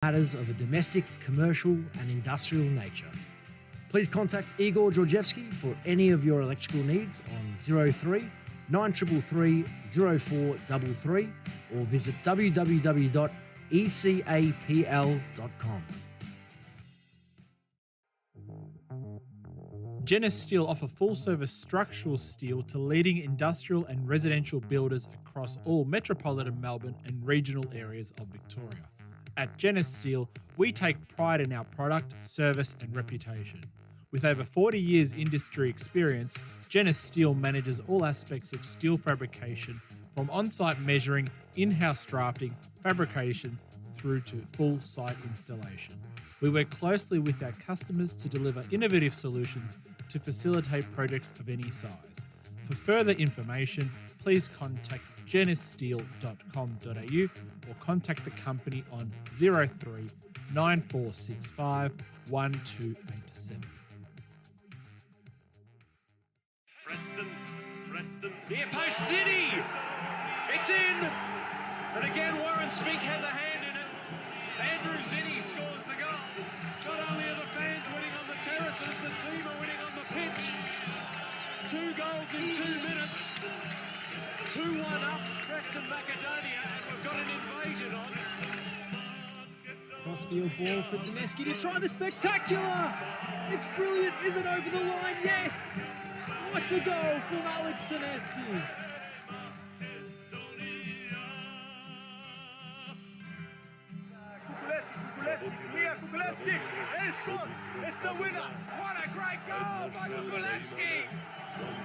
matters of a domestic, commercial and industrial nature. Please contact Igor Georgievsky for any of your electrical needs on 03 9333 0433 or visit www.ecapl.com. Genis Steel offer full-service structural steel to leading industrial and residential builders across all metropolitan Melbourne and regional areas of Victoria. At Genis Steel, we take pride in our product, service and reputation. With over 40 years industry experience, Genis Steel manages all aspects of steel fabrication, from on-site measuring, in-house drafting, fabrication, through to full site installation. We work closely with our customers to deliver innovative solutions to facilitate projects of any size. For further information, please contact genissteel.com.au or contact the company on 03 9465 1287. Preston, near post City! It's in! And again, Warren Spink has a hand in it. Andrew Zinni scores the goal. Not only are the fans winning on the terraces, the team are winning on the pitch. 2 goals in 2 minutes. 2-1 up, Preston Macedonia, and we've got an invasion on. Crossfield ball for Taneski to try the spectacular. It's brilliant. Is it over the line? Yes. What's a goal from Alex Taneski? Kukulevski, it's good. It's the winner. What a great goal by Kukulevski.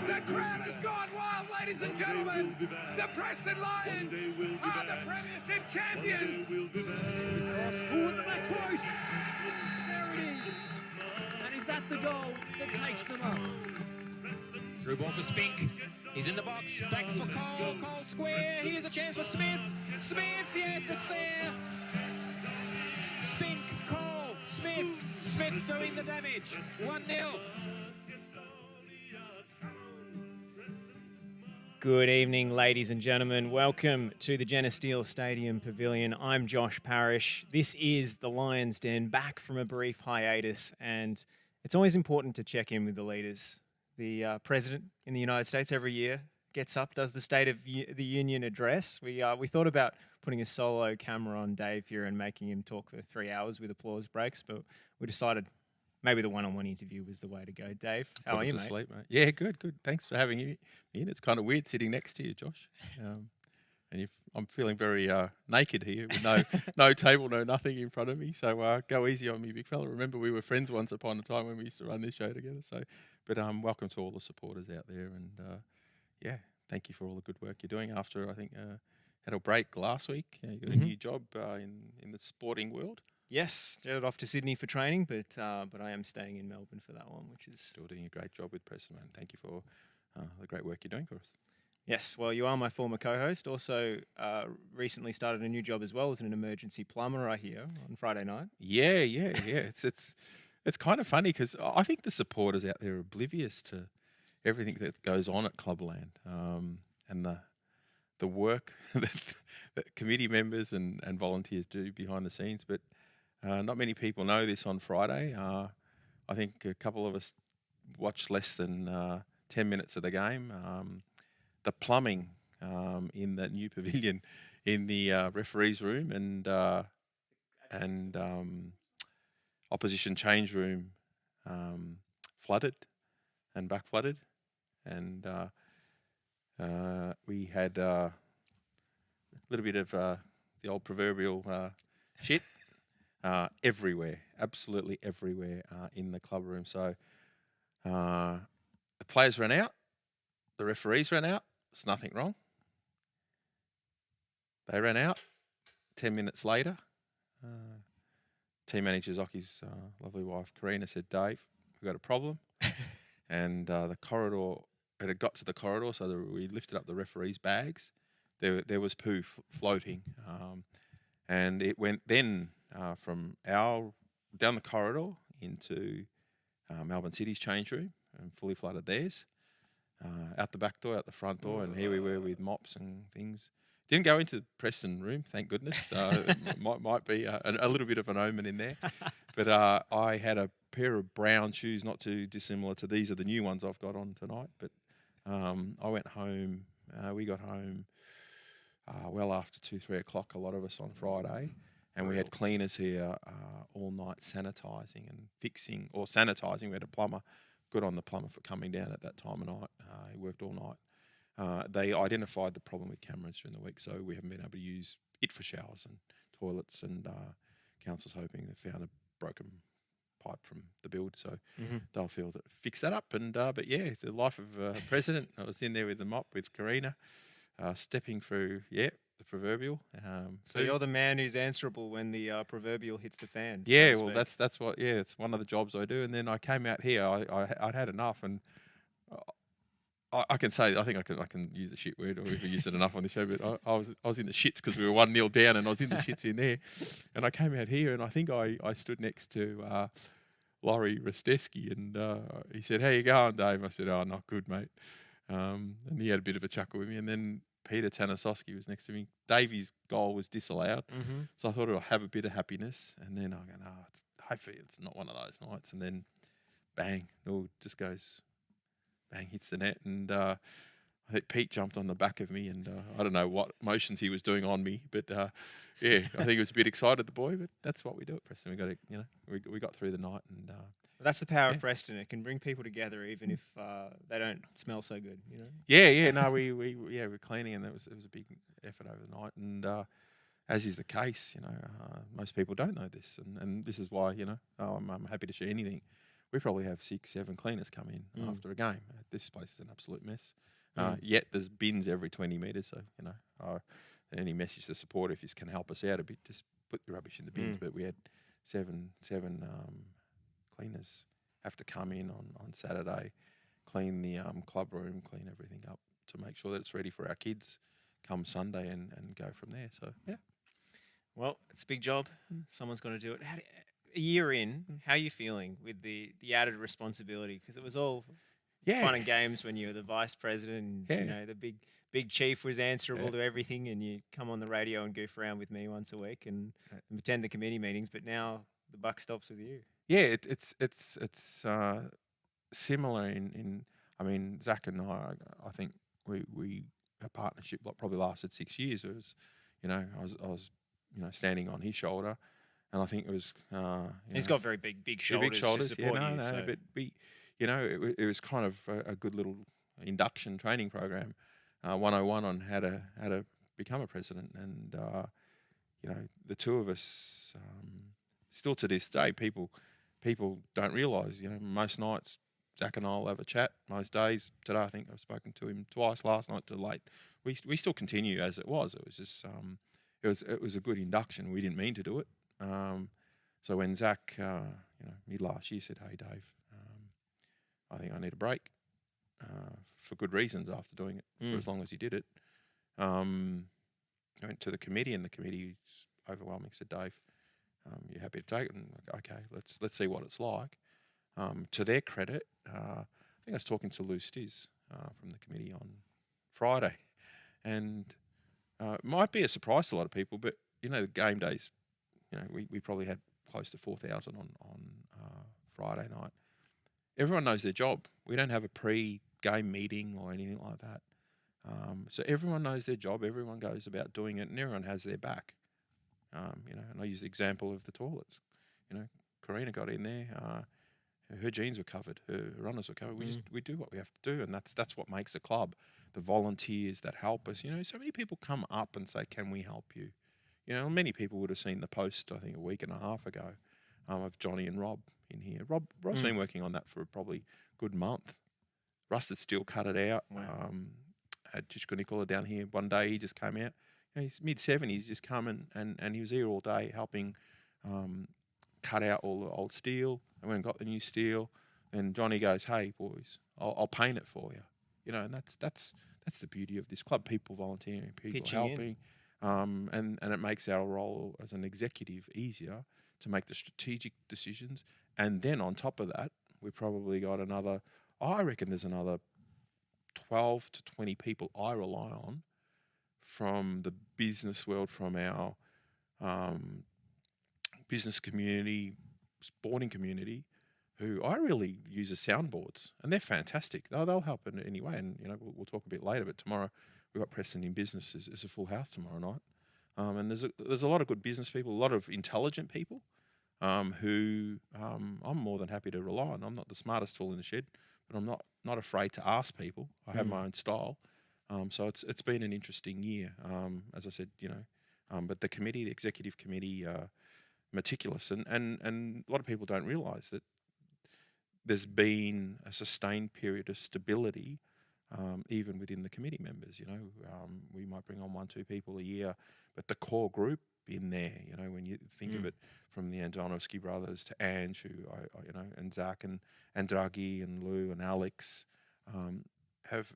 The crowd has gone wild, ladies and gentlemen. The Preston Lions are the Premiership champions. Cross ball at the back post. There it is. And is that the goal that takes them up? Through ball for Spink. He's in the box. Back for Cole. Cole square. Here's a chance for Smith. Smith, yes, it's there. Spink, Cole, Smith. Smith doing the damage. 1-0. Good evening, ladies and gentlemen. Welcome to the Genis Steel Stadium Pavilion. I'm Josh Parrish. This is the Lions Den, back from a brief hiatus, and it's always important to check in with the leaders. The president in the United States every year gets up, does the State of the Union address. We thought about putting a solo camera on Dave here and making him talk for 3 hours with applause breaks, but we decided maybe the one-on-one interview was the way to go. Dave, how are you, mate? Sleep, mate? Yeah, good. Thanks for having me in. It's kind of weird sitting next to you, Josh. And I'm feeling very naked here with no table, no nothing in front of me. So go easy on me, big fella. Remember, we were friends once upon a time when we used to run this show together. But welcome to all the supporters out there. And, yeah, thank you for all the good work you're doing after, I think, had a break last week. You got a new job in the sporting world. Yes, jetted off to Sydney for training, but I am staying in Melbourne for that one, which is... Still doing a great job with Preston, man. Thank you for the great work you're doing for us. Yes, well, you are my former co-host. Also, recently started a new job as well as an emergency plumber, I hear, on Friday night. Yeah. It's kind of funny because I think the supporters out there are oblivious to everything that goes on at Clubland and the work that committee members and volunteers do behind the scenes. But not many people know this on Friday. I think a couple of us watched less than 10 minutes of the game. The plumbing in that new pavilion in the referees' room and opposition change room flooded and back flooded. And we had a little bit of the old proverbial shit everywhere, absolutely everywhere in the club room. So the players ran out, the referees ran out, there's nothing wrong. They ran out. 10 minutes later, team manager Zoki's lovely wife, Karina, said, Dave, we've got a problem. And the corridor, it had got to the corridor, so we lifted up the referees' bags. There was poo floating. And it went then from down the corridor into Melbourne City's change room and fully flooded theirs. Out the back door, out the front door, and here we were with mops and things. Didn't go into the Preston room, thank goodness. Might be a little bit of an omen in there. But I had a pair of brown shoes, not too dissimilar to these are the new ones I've got on tonight. But I went home. We got home well after 2-3 o'clock, a lot of us on Friday. And we had cleaners here all night sanitising and fixing, or sanitising. We had a plumber. Good on the plumber for coming down at that time of night. He worked all night. They identified the problem with cameras during the week, so we haven't been able to use it for showers and toilets. And council's hoping they found a broken pipe from the build, so they'll fix that up. And but yeah, the life of president. I was in there with the mop with Karina, stepping through the proverbial. So you're the man who's answerable when the proverbial hits the fan. Yeah, so to well, speak. that's what. Yeah, it's one of the jobs I do. And then I came out here. I'd had enough, and I can say I think I can use the shit word, or we've used it enough on the show. But I was in the shits because we were 1-0 down, and I was in the shits in there. And I came out here, and I think I stood next to Laurie Rosteski, and he said, "How you going, Dave?" I said, "Oh, not good, mate." And he had a bit of a chuckle with me, and then Peter Tanasowski was next to me. Davey's goal was disallowed, so I thought I'd have a bit of happiness, and then I go, "No, hopefully it's not one of those nights." And then, bang, it all just goes, bang, hits the net, and I think Pete jumped on the back of me, and I don't know what motions he was doing on me, but yeah, I think he was a bit excited, the boy. But that's what we do at Preston. We got to, we got through the night, and That's the power of Preston. It can bring people together even if they don't smell so good. Yeah. No, we're cleaning, and it was a big effort over the night, and as is the case, most people don't know this, and this is why I'm happy to share anything. We probably have 6-7 cleaners come in after a game. This place is an absolute mess. Yet there's bins every 20 metres, so any message to support if you can help us out a bit, just put your rubbish in the bins. But we had seven cleaners have to come in on Saturday, clean the club room, clean everything up to make sure that it's ready for our kids come Sunday and go from there. So yeah. Well, it's a big job. Someone's going to do it. A year in, how are you feeling with the added responsibility? Because it was all fun and games when you were the vice president. And, the big chief was answerable to everything, and you come on the radio and goof around with me once a week and attend the committee meetings. But now the buck stops with you. Yeah, it's similar in. I mean, Zach and I think we our partnership probably lasted 6 years. It was, I was standing on his shoulder. And I think it was. He's got very big shoulders. To support you. So. But it was kind of a good little induction training program, 101 on how to become a president. And the two of us, still to this day, people don't realise. Most nights Zach and I'll have a chat. Most days, today I think I've spoken to him twice. Last night till late. We still continue as it was. It was just it was a good induction. We didn't mean to do it. So when Zach, mid last year said, "Hey Dave, I think I need a break," for good reasons after doing it for as long as he did it. I went to the committee, and the committee's overwhelming. Said, "Dave, you happy to take it?" And okay, let's see what it's like. To their credit, I think I was talking to Lou Stiz from the committee on Friday, and it might be a surprise to a lot of people, but the game days. We probably had close to 4,000 on Friday night. Everyone knows their job. We don't have a pre-game meeting or anything like that. So everyone knows their job. Everyone goes about doing it, and everyone has their back. And I use the example of the toilets. Karina got in there. Her jeans were covered. Her runners were covered. We do what we have to do, and that's what makes a club. The volunteers that help us. So many people come up and say, "Can we help you?" Many people would have seen the post, I think, a week and a half ago, of Johnny and Rob in here. Rob's been working on that for probably a good month. Russ had still cut it out. Wow. Had Giuliana Nicola down here one day. He just came out. He's mid-70s, just come and he was here all day helping cut out all the old steel. And when we got the new steel, and Johnny goes, "Hey, boys, I'll paint it for you." And that's the beauty of this club. People volunteering, people Pitching helping. And it makes our role as an executive easier to make the strategic decisions. And then on top of that, we've probably got I reckon there's another 12 to 20 people I rely on from the business world, from our business community, sporting community, who I really use as soundboards, and they're fantastic. They'll help in any way, and we'll talk a bit later. But tomorrow we've got Preston in Business as a full house tomorrow night, and there's a lot of good business people, a lot of intelligent people, who I'm more than happy to rely on. I'm not the smartest tool in the shed, but I'm not afraid to ask people. I have my own style, so it's been an interesting year. As I said, but the committee, the executive committee, meticulous, and a lot of people don't realise that there's been a sustained period of stability, even within the committee members. We might bring on 1-2 people a year, but the core group in there, when you think of it, from the Antonovsky brothers to Ange, who and Zach and Draghi and Lou and Alex, have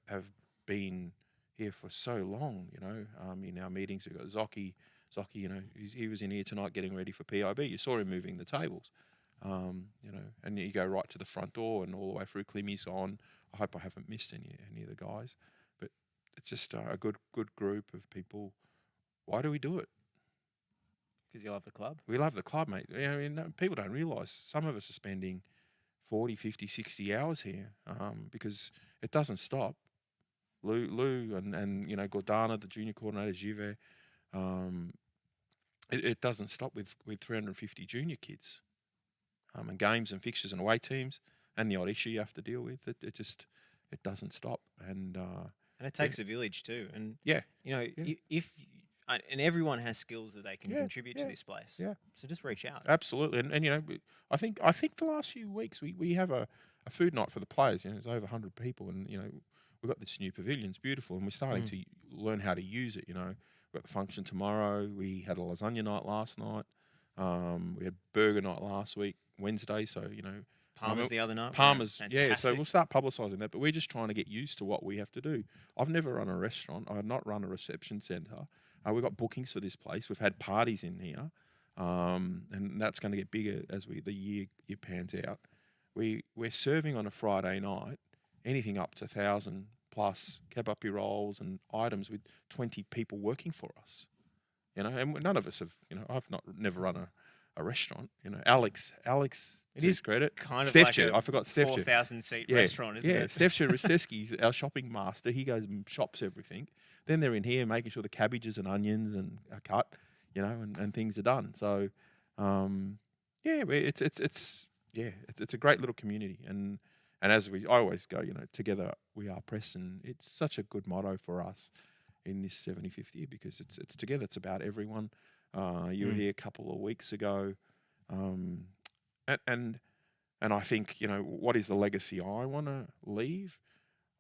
been here for so long. In our meetings we've got Zocky. He was in here tonight getting ready for PIB. You saw him moving the tables. And you go right to the front door and all the way through. Climmy's on. I hope I haven't missed any of the guys, but it's just a good group of people. Why do we do it? Because you love the club. We love the club, mate. People don't realise some of us are spending 40, 50, 60 hours here, because it doesn't stop. Lou and Gordana, the junior coordinator, Jive, it doesn't stop with 350 junior kids. And games and fixtures and away teams and the odd issue you have to deal with. It doesn't stop. And it takes a village too. And if and everyone has skills that they can contribute to this place. Yeah. So just reach out. Absolutely. And I think the last few weeks we have a food night for the players. There's over 100 people, and we've got this new pavilion. It's beautiful, and we're starting to learn how to use it. We've got the function tomorrow. We had a lasagna night last night. We had burger night last week, Wednesday. So Palmer's the other night. Palmer's, yeah. So we'll start publicising that. But we're just trying to get used to what we have to do. I've never run a restaurant. I've not run a reception centre. We've got bookings for this place. We've had parties in here, and that's going to get bigger as the year pans out. We're serving on a Friday night anything up to 1,000 plus kebapi rolls and items with 20 people working for us. And none of us have. I've never run a restaurant. Alex. It is credit. Kind of Stefche, like I forgot Stefche. 4,000 seat restaurant, isn't it? Stefche Risteski's our shopping master. He goes and shops everything. Then they're in here making sure the cabbages and onions are cut, and things are done. So, it's a great little community. And as I always go, together we are Preston. It's such a good motto for us in this 75th year, because it's together. It's about everyone. You were here a couple of weeks ago, and I think what is the legacy I want to leave.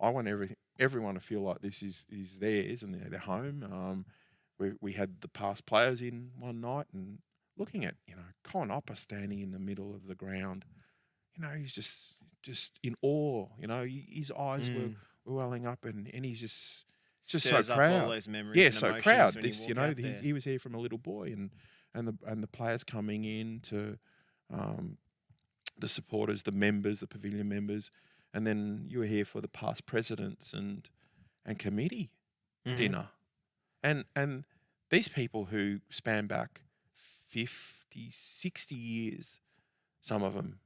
I want everyone to feel like this is theirs and their home. We had the past players in one night, and looking at Con Opper standing in the middle of the ground, he's just in awe. His eyes were welling up, and he's just Stirs so up proud. all those memories. Yeah, and so emotions proud. when This, you walk out there. he was here from a little boy, and the players coming in to the supporters, the members, the pavilion members, and then you were here for the past presidents and committee dinner, and these people who span back 50, 60 years, some of them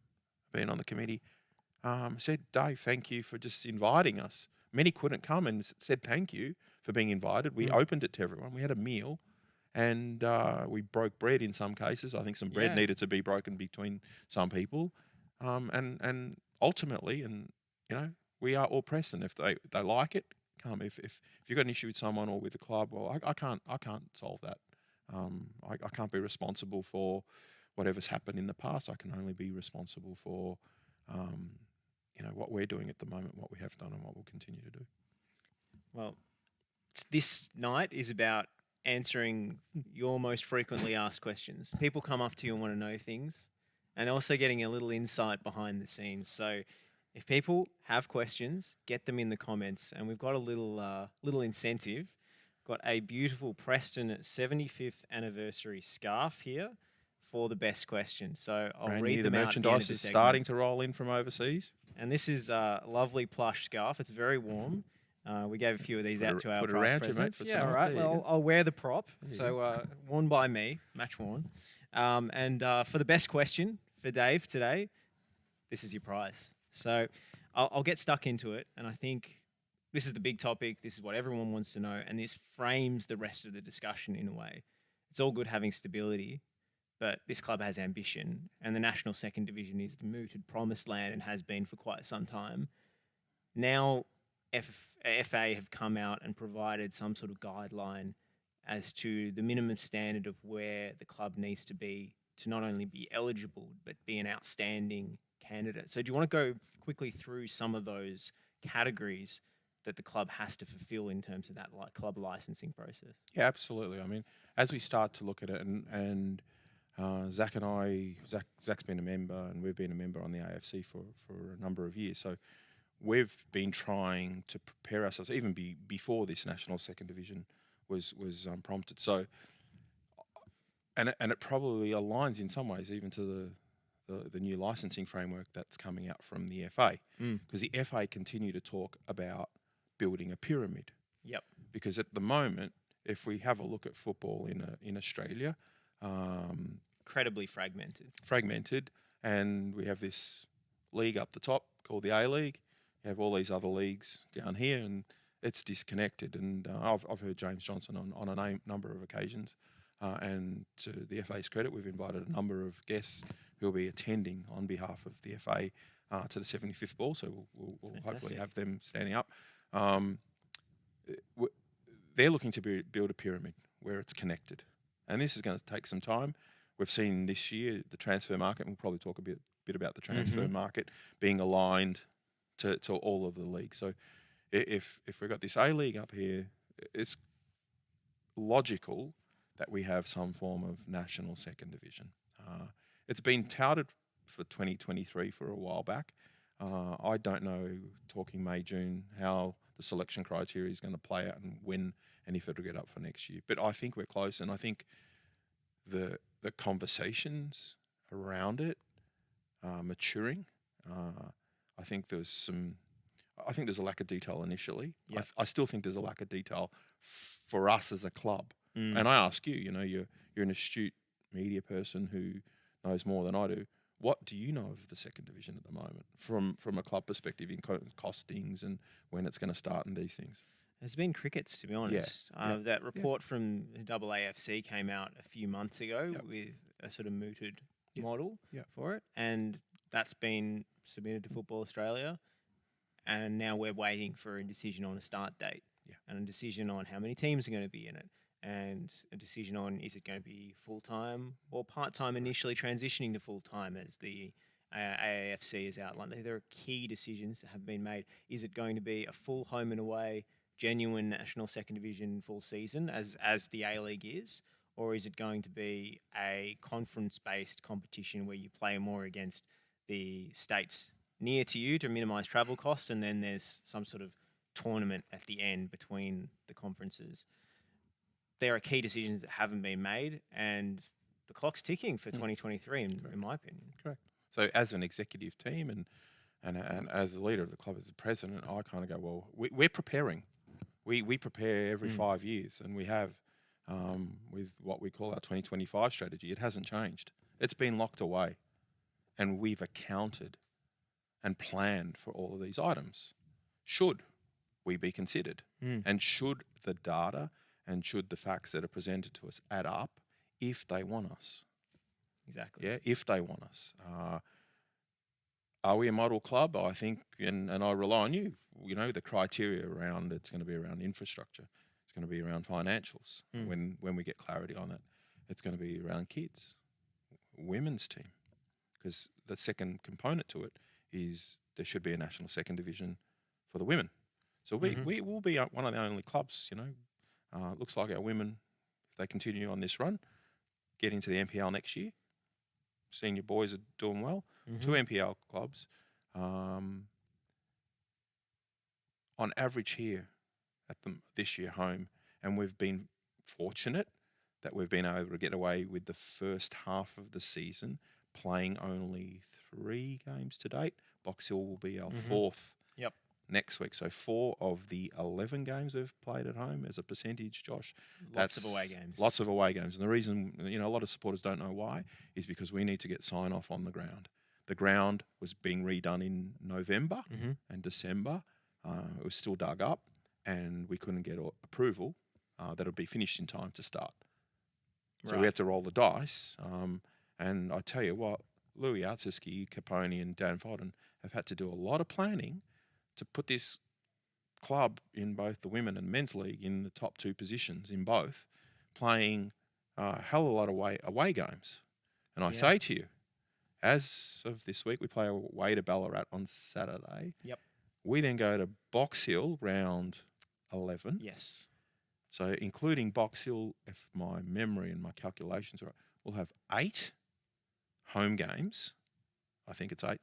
been on the committee, said, Dave, thank you for just inviting us. Many couldn't come and said thank you for being invited. We opened it to everyone. We had a meal, and we broke bread in some cases. I think some bread needed to be broken between some people, and ultimately, we are all Preston. If they like it, come. If you've got an issue with someone or with the club, well, I can't solve that. I can't be responsible for whatever's happened in the past. I can only be responsible for what we're doing at the moment, what we have done, and what we'll continue to do. Well, this night is about answering your most frequently asked questions. People come up to you and want to know things, and also getting a little insight behind the scenes. So if people have questions, get them in the comments, and we've got a little incentive. Got a beautiful Preston 75th anniversary scarf here for the best question. So I'll read them out. The merchandise is starting to roll in from overseas. And this is a lovely plush scarf. It's very warm. We gave a few of these out to our put it past around you, mate, presidents. for Yeah, all tonight. right. There you Well, go. I'll wear the prop. you So worn by me, match worn. And for the best question for Dave today, this is your prize. So I'll get stuck into it, and I think this is the big topic. This is what everyone wants to know, and this frames the rest of the discussion in a way. It's all good having stability, but this club has ambition, and the National Second Division is the mooted promised land and has been for quite some time. Now, FA have come out and provided some sort of guideline as to the minimum standard of where the club needs to be to not only be eligible, but be an outstanding candidate. So do you want to go quickly through some of those categories that the club has to fulfill in terms of that club licensing process? Yeah, absolutely. I mean, as we start to look at it, and Zach's been a member, and we've been a member on the AFC for a number of years. So we've been trying to prepare ourselves, even before this National Second Division was prompted. So, and it probably aligns in some ways even to the new licensing framework that's coming out from the FA, because the FA continue to talk about building a pyramid. Yep. Because at the moment, if we have a look at football in Australia, Incredibly fragmented. And we have this league up the top called the A-League. You have all these other leagues down here, and it's disconnected. And I've heard James Johnson on a number of occasions. And to the FA's credit, we've invited a number of guests who will be attending on behalf of the FA to the 75th ball. So we'll hopefully have them standing up. They're looking to build a pyramid where it's connected. And this is going to take some time. We've seen this year the transfer market, and we'll probably talk a bit about the transfer market being aligned to all of the leagues. So if we've got this A-League up here, it's logical that we have some form of national second division. It's been touted for 2023 for a while back. I don't know, talking May, June, how the selection criteria is going to play out and when and if it'll get up for next year. But I think we're close, and I think the conversations around it are maturing. I think there's a lack of detail initially. Yep. I still think there's a lack of detail for us as a club. And I ask you, you're an astute media person who knows more than I do. What do you know of the second division at the moment from a club perspective in costings and when it's going to start and these things? There's been crickets, to be honest. That report from AAFC came out a few months ago with a sort of mooted model for it, and that's been submitted to Football Australia, and now we're waiting for a decision on a start date and a decision on how many teams are going to be in it, and a decision on is it going to be full-time or part-time, initially transitioning to full-time as the AAFC has outlined. There are key decisions that have been made. Is it going to be a full home and away, genuine National Second Division full season as the A-League is, or is it going to be a conference-based competition where you play more against the states near to you to minimise travel costs, and then there's some sort of tournament at the end between the conferences? There are key decisions that haven't been made, and the clock's ticking for 2023, in my opinion. Correct. So as an executive team and as the leader of the club, as the president, I kind of go, well, we're preparing. We prepare every 5 years, and we have with what we call our 2025 strategy. It hasn't changed. It's been locked away, and we've accounted and planned for all of these items. Should we be considered? And should the data and should the facts that are presented to us add up if they want us? Exactly. Yeah, if they want us. Are we a model club? I think, and I rely on you, the criteria around it's going to be around infrastructure. It's going to be around financials. When we get clarity on it, it's going to be around kids, women's team. Because the second component to it is there should be a national second division for the women. So we will be one of the only clubs, it looks like our women, if they continue on this run, get into the NPL next year. Senior boys are doing well. 2 NPL clubs. On average here at this year home, and we've been fortunate that we've been able to get away with the first half of the season playing only 3 games to date. Box Hill will be our 4th next week. So 4 of the 11 games we've played at home as a percentage, Josh. Lots of away games. Lots of away games. And the reason, a lot of supporters don't know why is because we need to get sign-off on the ground. The ground was being redone in November and December. It was still dug up and we couldn't get approval that it would be finished in time to start. So we had to roll the dice. And I tell you what, Louis Artsiski, Capone and Dan Fodden have had to do a lot of planning to put this club in both the women and men's league in the top 2 positions in both, playing a hell of a lot of away games. And I say to you, as of this week, we play away to Ballarat on Saturday. Yep. We then go to Box Hill round 11. Yes. So including Box Hill, if my memory and my calculations are right, we'll have 8 home games. I think it's 8,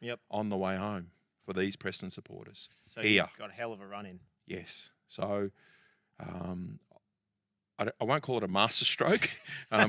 8 on the way home for these Preston supporters. So here. You've got a hell of a run in. Yes. So I won't call it a masterstroke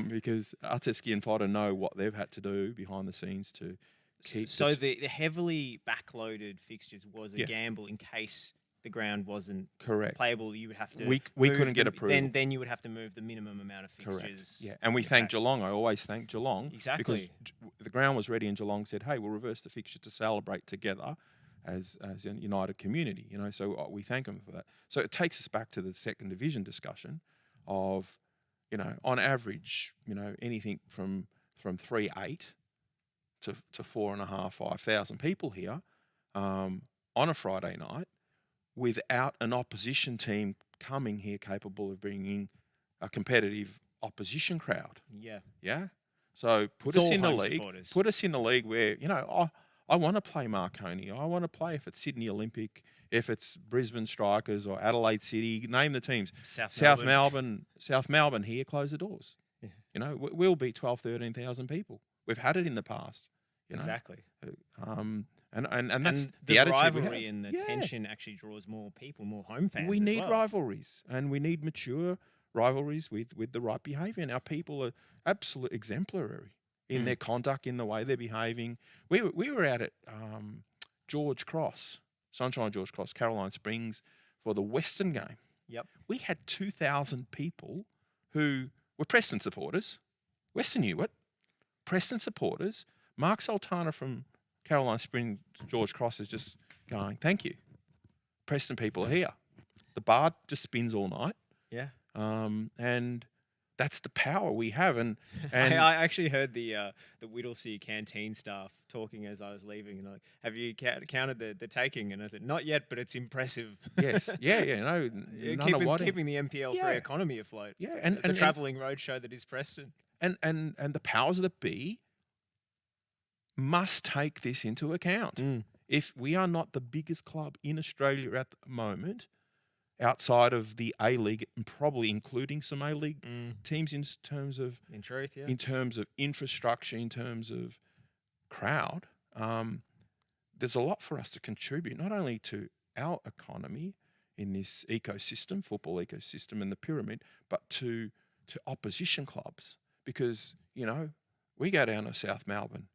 because Artevsky and Fodder know what they've had to do behind the scenes to keep. So the heavily backloaded fixtures was a gamble in case the ground wasn't playable. You would have to. We couldn't get approval. Then you would have to move the minimum amount of fixtures. Correct. Yeah, and we thank Geelong. I always thank Geelong exactly because the ground was ready, and Geelong said, "Hey, we'll reverse the fixture to celebrate together." As a united community, so we thank them for that. So it takes us back to the second division discussion of, on average, anything from 3,800 to 4,500, 5,000 people here on a Friday night without an opposition team coming here capable of bringing a competitive opposition crowd. Yeah. Yeah. So put us in the league. Supporters. Put us in the league where, I want to play Marconi. I want to play if it's Sydney Olympic, if it's Brisbane Strikers or Adelaide City. Name the teams. South Melbourne here, close the doors. Yeah. We'll be 12, 13,000 people. We've had it in the past. Exactly. And that's the attitude rivalry and the tension actually draws more people, more home fans. We need rivalries, and we need mature rivalries with the right behaviour. And our people are absolute exemplary in their conduct, in the way they're behaving. We were out at George Cross, Sunshine George Cross, Caroline Springs, for the Western game. Yep. We had 2,000 people who were Preston supporters. Western knew it. Preston supporters. Mark Sultana from Caroline Springs, George Cross is just going, thank you. Preston people are here. The bar just spins all night. Yeah. And that's the power we have. And I actually heard the Whittlesea canteen staff talking as I was leaving, and like, have you counted the taking? And I said, not yet, but it's impressive. Yes, no, keeping the MPL3 economy afloat. Yeah, and the travelling roadshow that is Preston. And the powers that be must take this into account. If we are not the biggest club in Australia at the moment, outside of the A-League and probably including some A-League teams in terms of in terms of infrastructure, in terms of crowd, there's a lot for us to contribute, not only to our economy in this ecosystem, football ecosystem and the pyramid, but to opposition clubs. Because, we go down to South Melbourne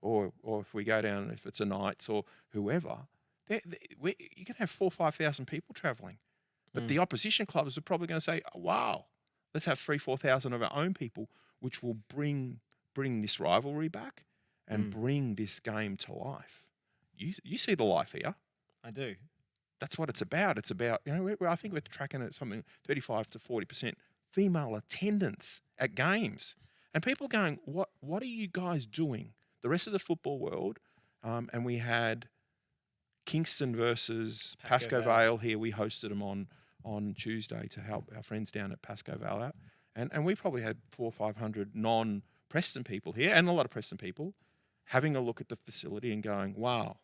or if we go down, if it's a Knights or whoever, you can have 4,000 or 5,000 people travelling. But the opposition clubs are probably going to say, oh, wow, let's have 3,000 or 4,000 of our own people, which will bring this rivalry back and bring this game to life. You see the life here. I do. That's what it's about. It's about, I think we're tracking at something 35 to 40% female attendance at games. And people are going, what are you guys doing? The rest of the football world, and we had Kingston versus Pascoe Vale here. We hosted them on Tuesday to help our friends down at Pascoe Vale out. And we probably had 400 or 500 non-Preston people here, and a lot of Preston people, having a look at the facility and going, wow,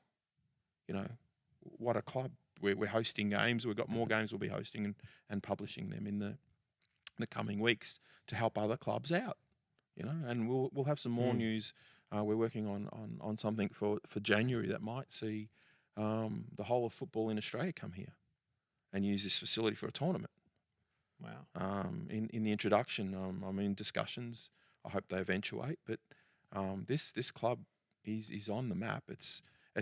what a club. We're hosting games. We've got more games we'll be hosting and publishing them in the coming weeks to help other clubs out. And we'll have some more news. We're working on something for January that might see the whole of football in Australia come here and use this facility for a tournament. Wow. In the introduction, I'm in discussions. I hope they eventuate. But this club is on the map. It's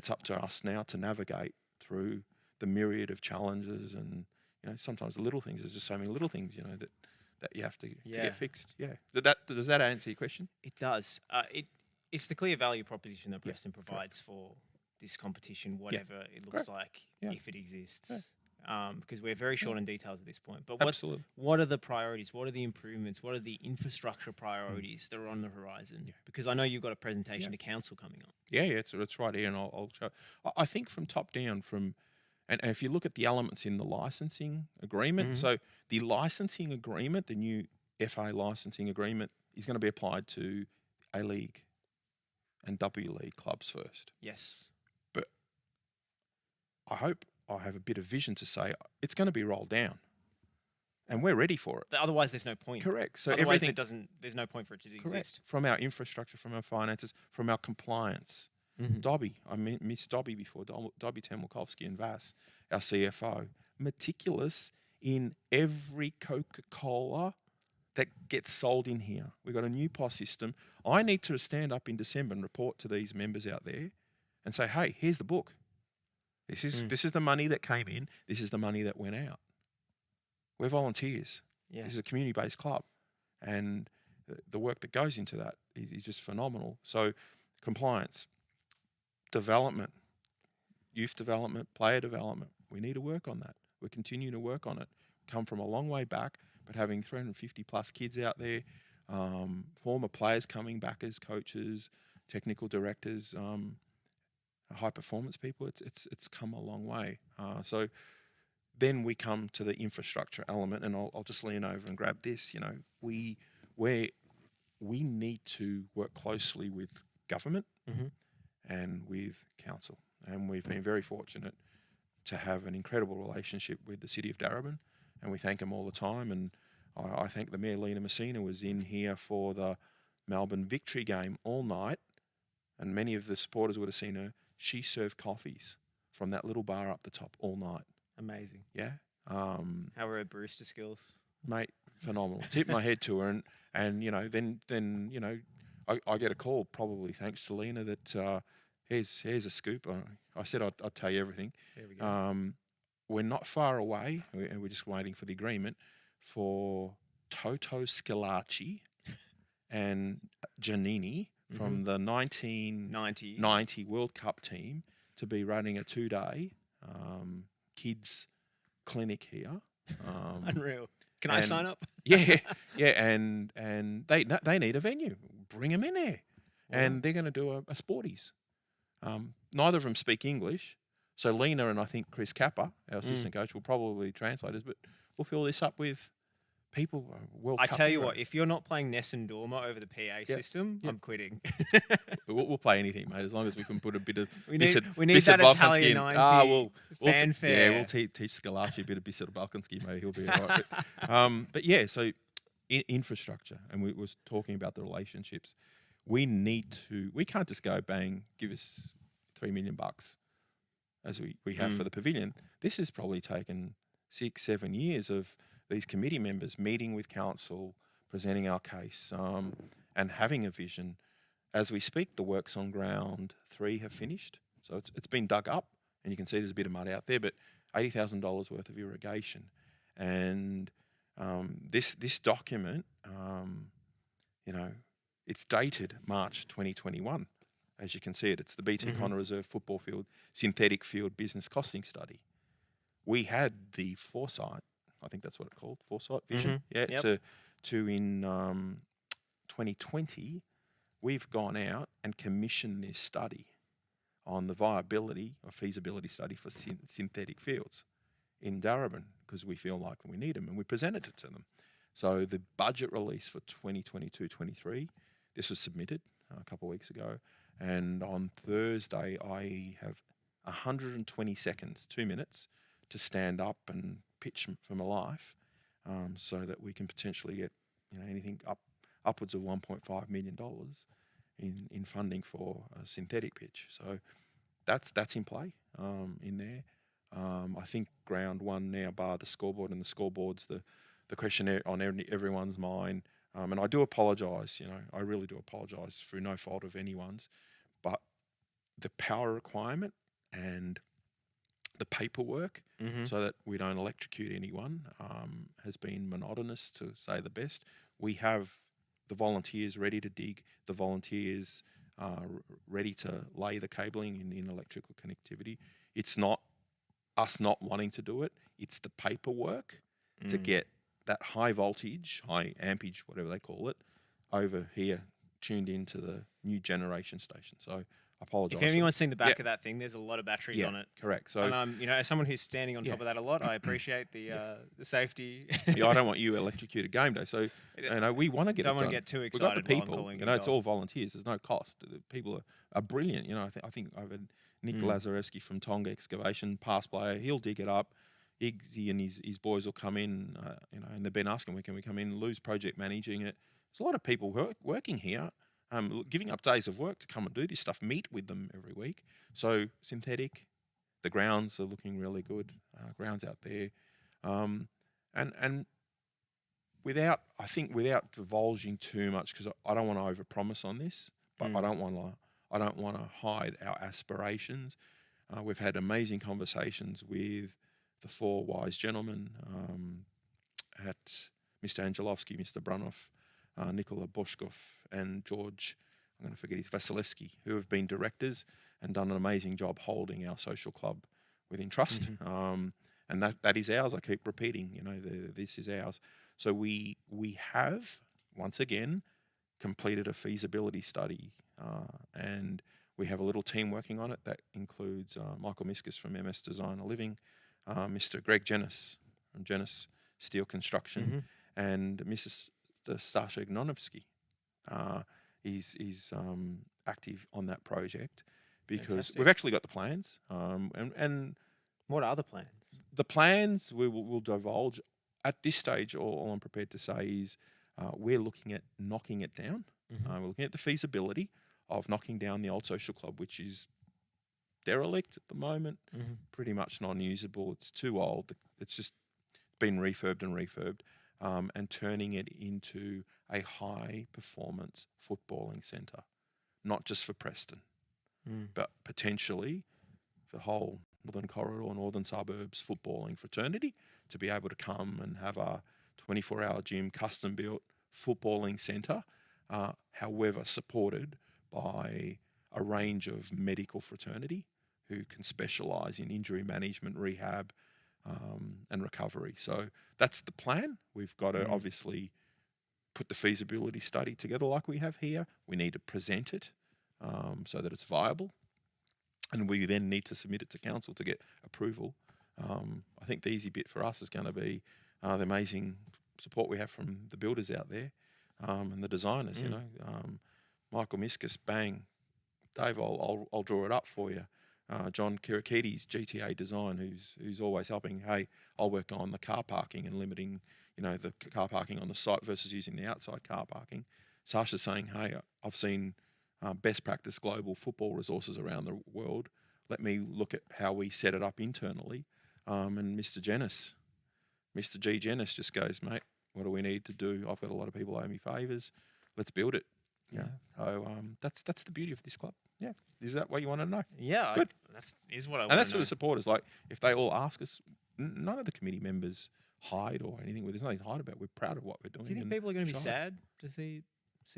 up to us now to navigate through the myriad of challenges and sometimes the little things. There's just so many little things that you have to get fixed. Yeah. Does that answer your question? It does. It's the clear value proposition that Preston provides for this competition, whatever it looks like, if it exists. Because we're very short on details at this point. But what are the priorities? What are the improvements? What are the infrastructure priorities that are on the horizon? Yeah. Because I know you've got a presentation to council coming up. Yeah, it's right here, and I'll show. I think from top down, and if you look at the elements in the licensing agreement, so the licensing agreement, the new FA licensing agreement, is going to be applied to A-League and W-League clubs first. Yes. But I hope I have a bit of vision to say it's going to be rolled down, and we're ready for it. Otherwise, there's no point. Correct. So otherwise, everything there's no point for it to exist. Correct. From our infrastructure, from our finances, from our compliance. Dobby, I miss Dobby before. Dobby Cvetkovski and Vass, our CFO, meticulous in every Coca-Cola that gets sold in here. We've got a new POS system. I need to stand up in December and report to these members out there and say, hey, here's the book. This is the money that came in. This is the money that went out. We're volunteers. Yeah. This is a community-based club. And the work that goes into that is just phenomenal. So compliance, development, youth development, player development, we need to work on that. We're continuing to work on it. Come from a long way back, but having 350 plus kids out there, former players coming back as coaches, technical directors, high performance people, it's come a long way. So then we come to the infrastructure element, and I'll just lean over and grab this. We need to work closely with government and with council, and we've been very fortunate to have an incredible relationship with the City of Darebin, and we thank them all the time. And I thank the Mayor, Lena Messina, was in here for the Melbourne victory game all night, and many of the supporters would have seen her. She served coffees from that little bar up the top all night. Amazing. Yeah. How are her barista skills? Mate, phenomenal. Tip my head to her, and then I get a call, probably thanks to Lena, that here's a scoop. I said I'd tell you everything. There we go. We're not far away, and we're just waiting for the agreement for Toto Scalacci and Giannini from the 1990 World Cup team to be running a 2-day kids clinic here. Unreal. Can I sign up? Yeah, and they need a venue. Bring them in there. Wow. And they're going to do a sporties. Neither of them speak English, so Lena and I think Chris Kappa, our assistant coach, will probably translate us, but we'll fill this up with people. I tell you what, if you're not playing Nessun Dorma over the PA system, I'm quitting. We'll play anything, mate, as long as we can put a bit of we need that Italian 90 fanfare. We'll teach Scalacci a bit of Bissett Balkanski, mate. He'll be all right. But yeah, so infrastructure, and we was talking about the relationships. We can't just go bang, give us $3 million as we have for the pavilion. This has probably taken 6-7 years of these committee members meeting with council, presenting our case, and having a vision. As we speak, the works on ground 3 have finished. So it's been dug up, and you can see there's a bit of mud out there, but $80,000 worth of irrigation. And this document, it's dated March 2021. As you can see it's the BT Connor Reserve Football Field Synthetic Field Business Costing Study. We had the foresight, I think that's what it's called, foresight, vision, to in 2020, we've gone out and commissioned this study on the viability or feasibility study for synthetic fields in Darebin, because we feel like we need them, and we presented it to them. So the budget release for 2022-23, this was submitted a couple of weeks ago, and on Thursday I have 120 seconds, 2 minutes, to stand up and pitch for my life, so that we can potentially get anything upwards of $1.5 million in funding for a synthetic pitch. So that's in play in there. I think ground 1 now, bar the scoreboard, and the scoreboard's the question on everyone's mind. And I do apologise, I really do apologise through no fault of anyone's, but the power requirement and the paperwork so that we don't electrocute anyone has been monotonous, to say the best. We have the volunteers ready to dig, the volunteers ready to lay the cabling in electrical connectivity. It's not us not wanting to do it, it's the paperwork to get that high voltage, high ampage, whatever they call it, over here tuned into the new generation station. So I apologise. If anyone's seen the back of that thing, there's a lot of batteries on it. Correct. So, and you know, as someone who's standing on top of that a lot, I appreciate the safety. I don't want you electrocuted game day. So, you know, we want to get. Don't it want done. to get too We've excited. got the while I'm people. calling You know, it it's off. all volunteers. There's no cost. The people are brilliant. You know, I think I've had Nick Lazarevsky from Tonga Excavation, past player. He'll dig it up. Iggy and his boys will come in. You know, and they've been asking, can we come in? Lou's project managing it. There's a lot of people working here. Giving up days of work to come and do this stuff, meet with them every week. So synthetic, the grounds are looking really good. Grounds out there, and without divulging too much, because I don't want to overpromise on this, but I don't want to hide our aspirations. We've had amazing conversations with the four wise gentlemen at Mr. Angelovsky, Mr. Brunoff, Nikola Boshkov and George, I'm going to forget his, Vasilevsky, who have been directors and done an amazing job holding our social club within trust. And that is ours. I keep repeating, you know, this is ours. So we have, once again, completed a feasibility study and we have a little team working on it that includes Michael Miskus from MS Design a Living, Mr. Greg Jenis from Jenis Steel Construction, and Mrs. Sasha Gnonovsky is active on that project because Fantastic. we've actually got the plans. And What are the plans? the plans we will divulge at this stage. All I'm prepared to say is we're looking at knocking it down. We're looking at the feasibility of knocking down the old social club, which is derelict at the moment, pretty much non-usable. It's too old. It's just been refurbed and turning it into a high-performance footballing centre, not just for Preston, but potentially the whole Northern Corridor, Northern Suburbs footballing fraternity to be able to come and have a 24-hour gym, custom-built footballing centre, however supported by a range of medical fraternity who can specialise in injury management, rehab, and recovery. So that's the plan. We've got to obviously put the feasibility study together like we have here. We need to present it so that it's viable. And we then need to submit it to council to get approval. I think the easy bit for us is going to be the amazing support we have from the builders out there and the designers, you know. Michael Miskus, bang. Dave, I'll draw it up for you. John Kirakides, GTA Design, who's always helping. Hey, I'll work on the car parking and limiting, you know, the car parking on the site versus using the outside car parking. Sasha's saying, hey, I've seen best practice global football resources around the world. Let me look at how we set it up internally. And Mr. G. Jenis just goes, mate, what do we need to do? I've got a lot of people owe me favours. Let's build it. Yeah. So that's the beauty of this club. Yeah. Is that what you want to know? Yeah, Good. that's what I want And that's to for know. the supporters. Like, if they all ask us, none of the committee members hide or anything. There's nothing to hide about. We're proud of what we're doing. Do you think and people are going to be shy. sad to see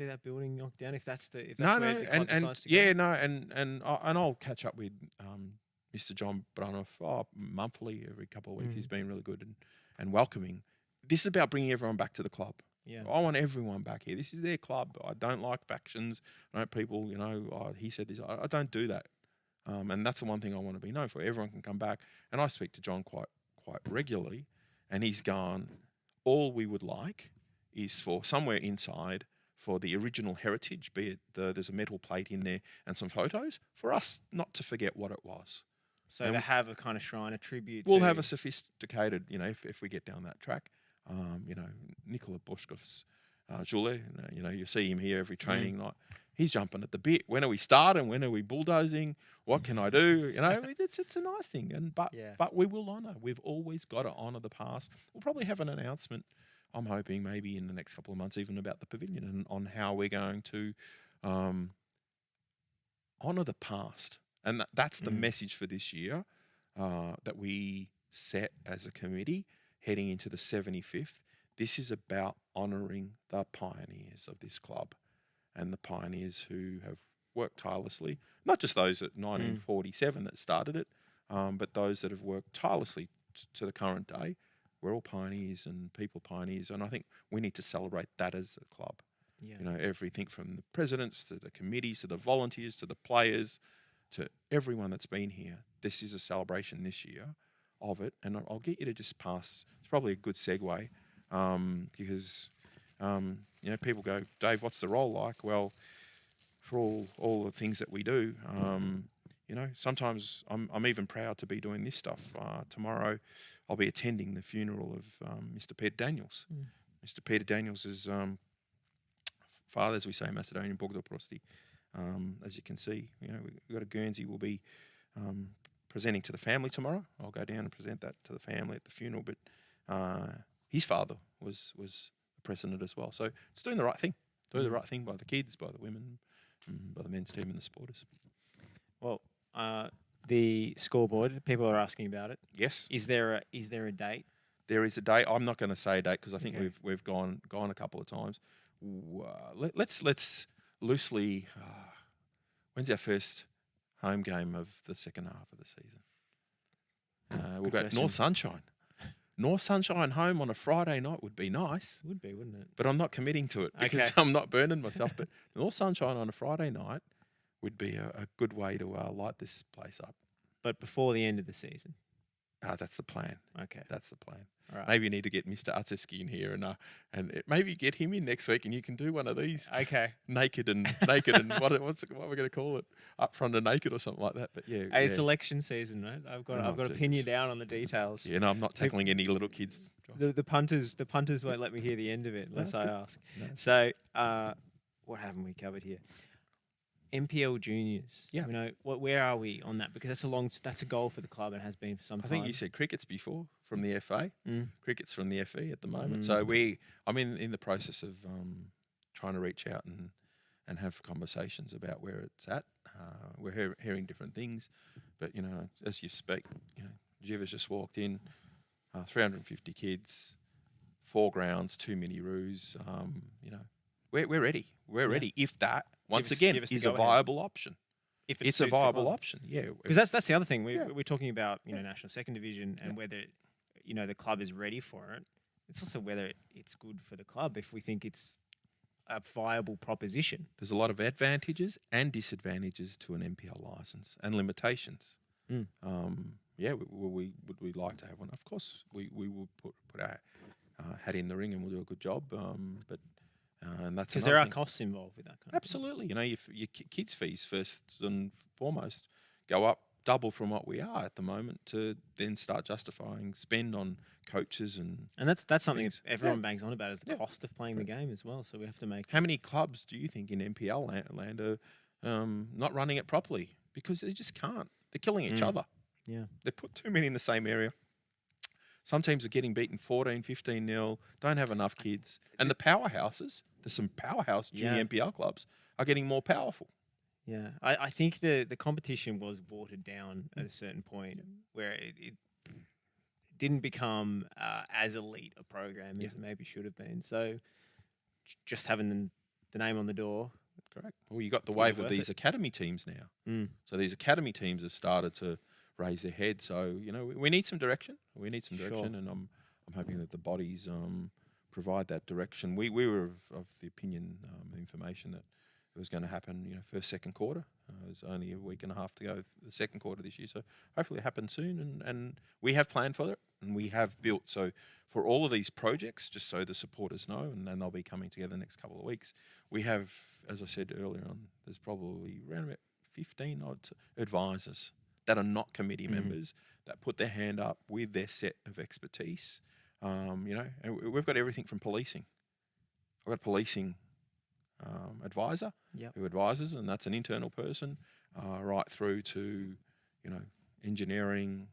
that building knocked down if that's where No, the club and decides to yeah, go? no, and I'll catch up with Mr. John Brunoff monthly, every couple of weeks. He's been really good and welcoming. This is about bringing everyone back to the club. Yeah. I want everyone back here. This is their club. I don't like factions. I don't people, you know, he said this. I don't do that. And that's the one thing I want to be known for. Everyone can come back. And I speak to John quite regularly. And he's gone, all we would like is for somewhere inside for the original heritage, be it there's a metal plate in there and some photos, for us not to forget what it was. So to have a kind of shrine, a tribute We'll to... have a sophisticated, you know, if we get down that track, you know, Nikola Boshkov's Giuliana, you know, you see him here every training night. He's jumping at the bit. When are we starting? When are we bulldozing? What can I do? You know, it's a nice thing. But we will honour. We've always got to honour the past. We'll probably have an announcement, I'm hoping maybe in the next couple of months, even about the pavilion and on how we're going to honour the past. And that's the message for this year. that we set as a committee heading into the 75th. This is about honouring the pioneers of this club and the pioneers who have worked tirelessly, not just those at 1947 that started it, but those that have worked tirelessly to the current day. We're all pioneers and people pioneers, and I think we need to celebrate that as a club. Yeah. You know, everything from the presidents to the committees to the volunteers to the players to everyone that's been here. This is a celebration this year of it, and I'll get you to just pass. It's probably a good segue because you know, people go, Dave, what's the role like? Well, for all the things that we do, you know, sometimes I'm even proud to be doing this stuff. Tomorrow, I'll be attending the funeral of Mr. Peter Daniels. Mr. Peter Daniels is father, as we say in Macedonian, Bogdor Prosti. As you can see, you know, we've got a Guernsey. We'll be presenting to the family tomorrow. I'll go down and present that to the family at the funeral. But his father was the president as well. So it's doing the right thing. Do the right thing by the kids, by the women, by the men's team and the supporters. Well, the scoreboard, people are asking about it. Yes. Is there a date? There is a date. I'm not going to say a date because I think we've gone a couple of times. Let's loosely. When's our first home game of the second half of the season? We'll go North Sunshine. North Sunshine home on a Friday night would be nice. Would be, wouldn't it? But I'm not committing to it because I'm not burning myself. But North Sunshine on a Friday night would be a good way to light this place up. But before the end of the season. That's the plan. Okay. That's the plan. All right. Maybe you need to get Mr. Utsevsky in here and maybe get him in next week and you can do one of these. Okay. Naked and what are we going to call it? Up front and naked or something like that. But yeah. Hey, it's election season, right? I've got to pin you down on the details. Yeah, no, I'm not tackling any little kids. The punters won't let me hear the end of it unless I ask. No. So, what haven't we covered here? MPL juniors. Yeah. You know, where are we on that? Because that's a goal for the club and has been for some time. I think you said crickets before from the FA. Cricket's from the FE at the moment. Mm. So I'm in the process of trying to reach out and have conversations about where it's at. We're hearing different things, but you know, as you speak, you know, Jiva's just walked in, 350 kids, 4 grounds, 2 mini roos. You know, we're ready. We're ready. If that once again is a viable option. If it's a viable option, yeah. Because that's the other thing. We're talking about, you know, National Second Division and whether, you know, the club is ready for it. It's also whether it's good for the club if we think it's a viable proposition. There's a lot of advantages and disadvantages to an MPL license and limitations. Yeah, would we like to have one? Of course, we will put our hat in the ring and we'll do a good job. But and that's because there are costs involved with that. Absolutely, you know, your kids' fees first and foremost go up double from what we are at the moment to then start justifying spend on coaches and that's something everyone bangs on about is the cost of playing the game as well. So we have to make. How many clubs do you think in MPL land are not running it properly because they just can't? They're killing each other. Yeah, they put too many in the same area. Some teams are getting beaten 14, 15-0, don't have enough kids. And the powerhouses, there's some powerhouse junior MPL clubs, are getting more powerful. Yeah, I think the competition was watered down at a certain point where it didn't become as elite a program as it maybe should have been. So just having the name on the door. Correct. Well, you got the wave of these academy teams now. So these academy teams have started to raise their head. So, you know, we need some direction. We need some direction, and I'm hoping that the bodies provide that direction. We were of the opinion, information that it was going to happen, you know, first, second quarter. There's only a week and a half to go the second quarter this year. So hopefully it happens soon, and we have planned for it, and we have built. So for all of these projects, just so the supporters know, and then they'll be coming together the next couple of weeks, we have, as I said earlier on, there's probably around about 15 odd advisors that are not committee members that put their hand up with their set of expertise. You know, and we've got everything from policing. I've got a policing advisor who advises, and that's an internal person, right through to, you know, engineering,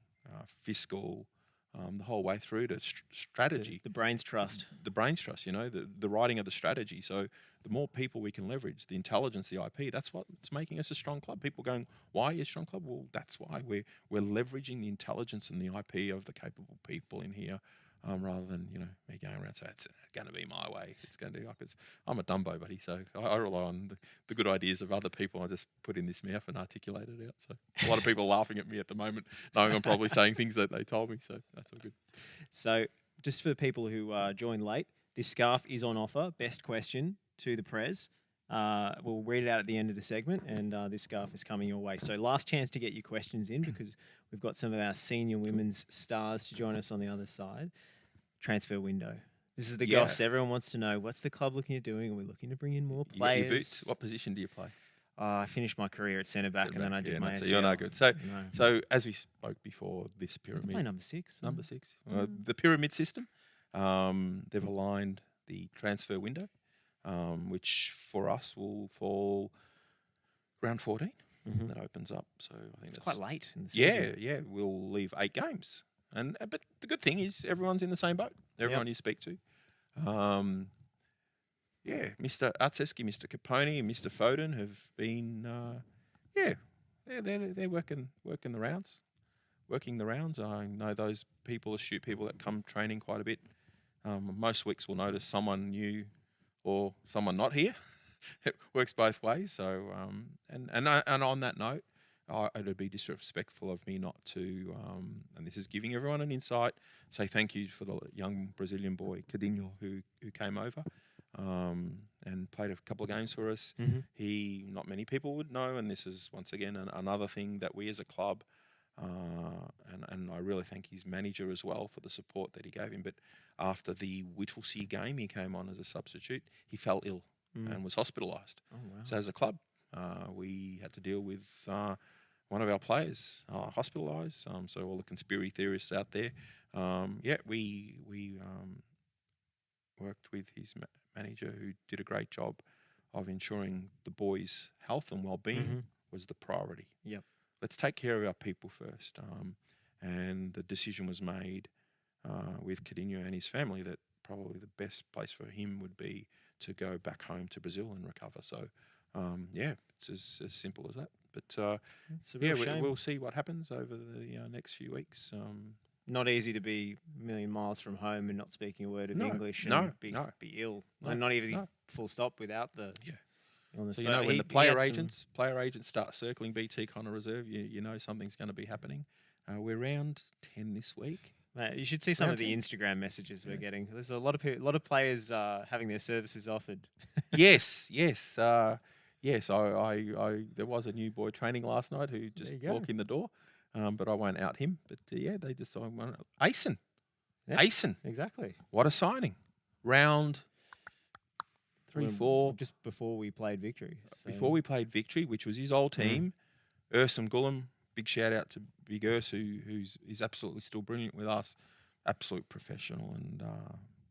fiscal, the whole way through to strategy. The brains trust. The brains trust, you know, the writing of the strategy. So the more people we can leverage, the intelligence, the IP, that's what's making us a strong club. People going, why are you a strong club? Well, that's why we're leveraging the intelligence and the IP of the capable people in here, rather than me going around saying it's going to be my way. It's going to be because I'm a Dumbo, buddy. So I rely on the good ideas of other people. I just put in this mouth and articulate it out. So a lot of people are laughing at me at the moment, knowing I'm probably saying things that they told me. So that's all good. So just for people who joined late, this scarf is on offer. Best question to the Prez. We'll read it out at the end of the segment, and this scarf is coming your way. So last chance to get your questions in, because we've got some of our senior women's stars to join us on the other side. Transfer window. This is the goss. Everyone wants to know, what's the club looking at doing? Are we looking to bring in more You players? got your boots. What position do you play? I finished my career at centre back, and then I did my So ACL. you're no good. So as we spoke before, this I can pyramid. play number 6. Number 6. The pyramid system. They've aligned the transfer window, which for us will fall round 14. That opens up. So I think It's that's quite late in the season. Yeah. We'll leave 8 games, but the good thing is everyone's in the same boat. Everyone you speak to. Mr. Artseski, Mr. Capone, and Mr. Foden have been, they're working the rounds. Working the rounds. I know those people, astute people that come training quite a bit. Most weeks we'll notice someone new or someone not here. It works both ways. So, and on that note, it would be disrespectful of me not to, and this is giving everyone an insight, say thank you for the young Brazilian boy, Cadinho, who came over and played a couple of games for us. He, not many people would know, and this is once again another thing that we as a club, and I really thank his manager as well for the support that he gave him. But after the Whittlesea game, he came on as a substitute. He fell ill and was hospitalised. Oh, wow. So as a club, we had to deal with one of our players hospitalised. So all the conspiracy theorists out there, we worked with his manager, who did a great job of ensuring the boys' health and well-being was the priority. Yep. Let's take care of our people first. And the decision was made with Cadinho and his family that probably the best place for him would be to go back home to Brazil and recover. So, it's as simple as that. But it's a real shame. we'll see what happens over the next few weeks. Not easy to be a million miles from home and not speaking a word of English and be ill. And not even full stop without the illness. So when the player agents start circling BT Connor Reserve, you know something's going to be happening. We're round 10 this week. Mate, you should see some of the Instagram messages we're getting. There's a lot of players having their services offered. Yes. I there was a new boy training last night who just walked in the door, but I won't out him. But they just Asen. Yeah, Asen. Exactly. What a signing. Round 3, 4. Just before we played Victory. So. Before we played Victory, which was his old team. Ursum Gullum, big shout out to Big Urs, who's absolutely still brilliant with us. Absolute professional and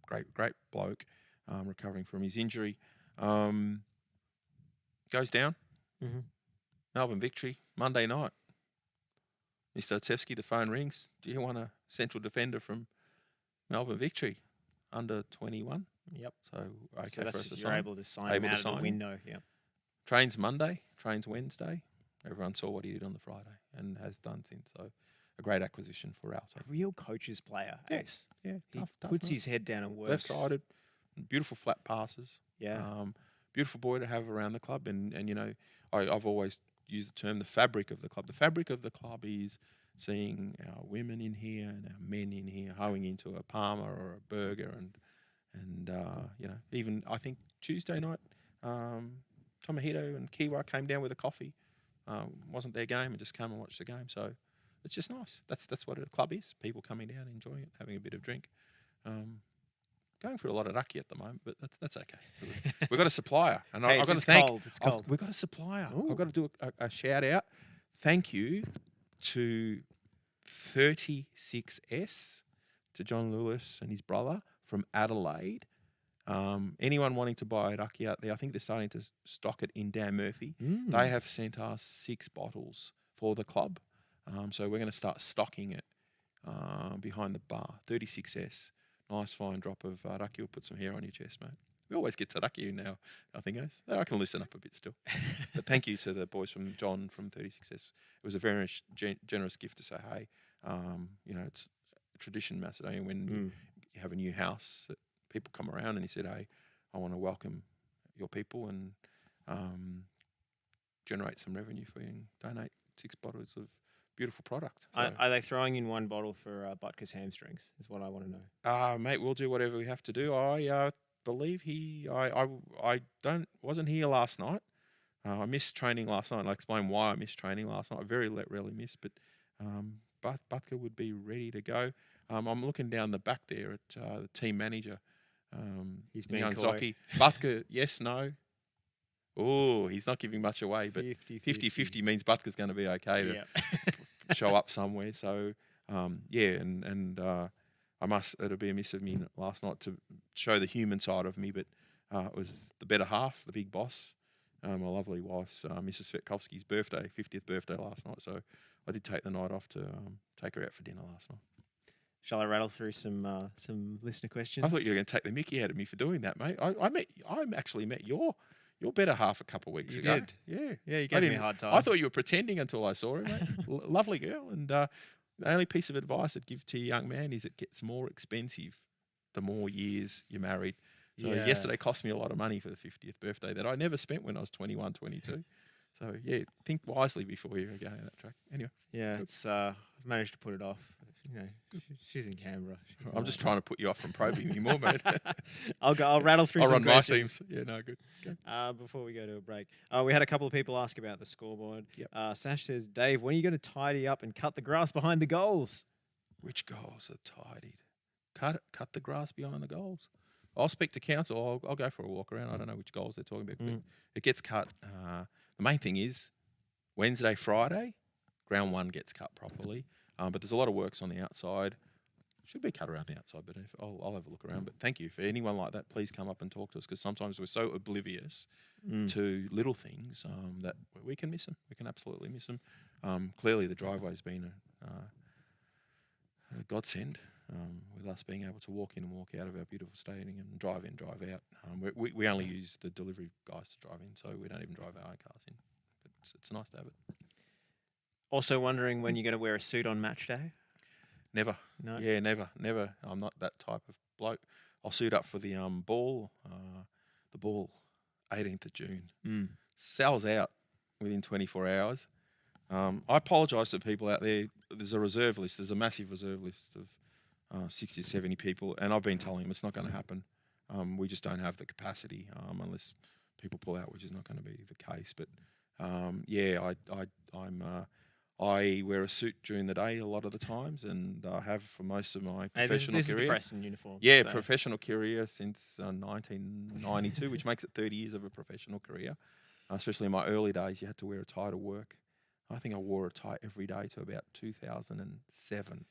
great bloke, recovering from his injury. Goes down. Melbourne Victory, Monday night. Mr. Otsevsky, the phone rings. Do you want a central defender from Melbourne Victory under 21? Yep. So for us to sign. Able to sign him out of the window. Yeah. Trains Monday, trains Wednesday. Everyone saw what he did on the Friday and has done since. So a great acquisition for Alto. A real coach's player, Ace. Yeah, he puts his head down and works. Left-sided, beautiful flat passes. Yeah. Beautiful boy to have around the club. And I've always used the term the fabric of the club. The fabric of the club is seeing our women in here and our men in here hoeing into a Parma or a burger and even I think Tuesday night, Tomohito and Kiwa came down with a coffee. Wasn't their game and just came and watched the game. So it's just nice. That's what a club is. People coming down, enjoying it, having a bit of drink. Going through a lot of raki at the moment, but that's okay. We've got a supplier, and I've got to thank. It's cold. We've got a supplier. Ooh. I've got to do a shout out. Thank you to 36S, to John Lewis and his brother from Adelaide. Anyone wanting to buy raki out there, I think they're starting to stock it in Dan Murphy. They have sent us 6 bottles for the club. So we're going to start stocking it behind the bar. 36S. Nice fine drop of raki will put some hair on your chest, mate. We always get Tarakiu now, I think. I can loosen up a bit still. But thank you to the boys from John from 36S. It was a very generous gift to say, hey, it's a tradition in Macedonia when you have a new house, that people come around, and he said, hey, I want to welcome your people and generate some revenue for you and donate 6 bottles of beautiful product. So, Are they throwing in 1 bottle for Butker's hamstrings is what I want to know. mate, we'll do whatever we have to do. I believe wasn't here last night. I missed training last night, and I'll explain why I missed training last night. I very rarely miss, but Butker would be ready to go. I'm looking down the back there at the team manager. He's been Zoki. Butker, yes, no. Oh, he's not giving much away, but 50-50 means Butker's going to be okay to show up somewhere. So, it'll be a miss of me last night to show the human side of me, but it was the better half, the big boss, my lovely wife's, Mrs. Cvetkovski's 50th birthday last night. So I did take the night off to take her out for dinner last night. Shall I rattle through some listener questions? I thought you were going to take the mickey out of me for doing that, mate. I actually met your better half a couple of weeks ago. Did? Yeah. Yeah, you gave me a hard time. I thought you were pretending until I saw her, mate. Lovely girl. And the only piece of advice I'd give to a young man is it gets more expensive the more years you're married. So yesterday cost me a lot of money for the 50th birthday that I never spent when I was 21, 22. So, think wisely before you go down that track. Anyway. Yeah, it's I've managed to put it off. She's in Canberra. I'm just trying to put you off from probing me more, mate. I'll rattle through some run questions. my themes. Yeah, no, good. Okay. Before we go to a break. We had a couple of people ask about the scoreboard. Yep. Sash says, Dave, when are you going to tidy up and cut the grass behind the goals? Which goals are tidied? Cut the grass behind the goals. I'll speak to council. I'll go for a walk around. I don't know which goals they're talking about, but it gets cut. The main thing is Wednesday, Friday, ground 1 gets cut properly. But there's a lot of works on the outside. Should be cut around the outside, but I'll have a look around. But thank you. For anyone like that, please come up and talk to us, because sometimes we're so oblivious to little things that we can miss them. We can absolutely miss them. Clearly, the driveway's been a godsend with us being able to walk in and walk out of our beautiful stadium and drive in, drive out. We only use the delivery guys to drive in, so we don't even drive our own cars in. But it's nice to have it. Also wondering when you're going to wear a suit on match day? Never. No? Yeah, never. I'm not that type of bloke. I'll suit up for the ball. The ball, 18th of June. Sells out within 24 hours. I apologise to people out there. There's a reserve list. There's a massive reserve list of 60 or 70 people, and I've been telling them it's not going to happen. We just don't have the capacity unless people pull out, which is not going to be the case. But I wear a suit during the day a lot of the times, and I have for most of my professional this career. Is the Preston uniform. Yeah, so. Professional career since 1992, which makes it 30 years of a professional career. Especially in my early days, you had to wear a tie to work. I think I wore a tie every day to about 2007.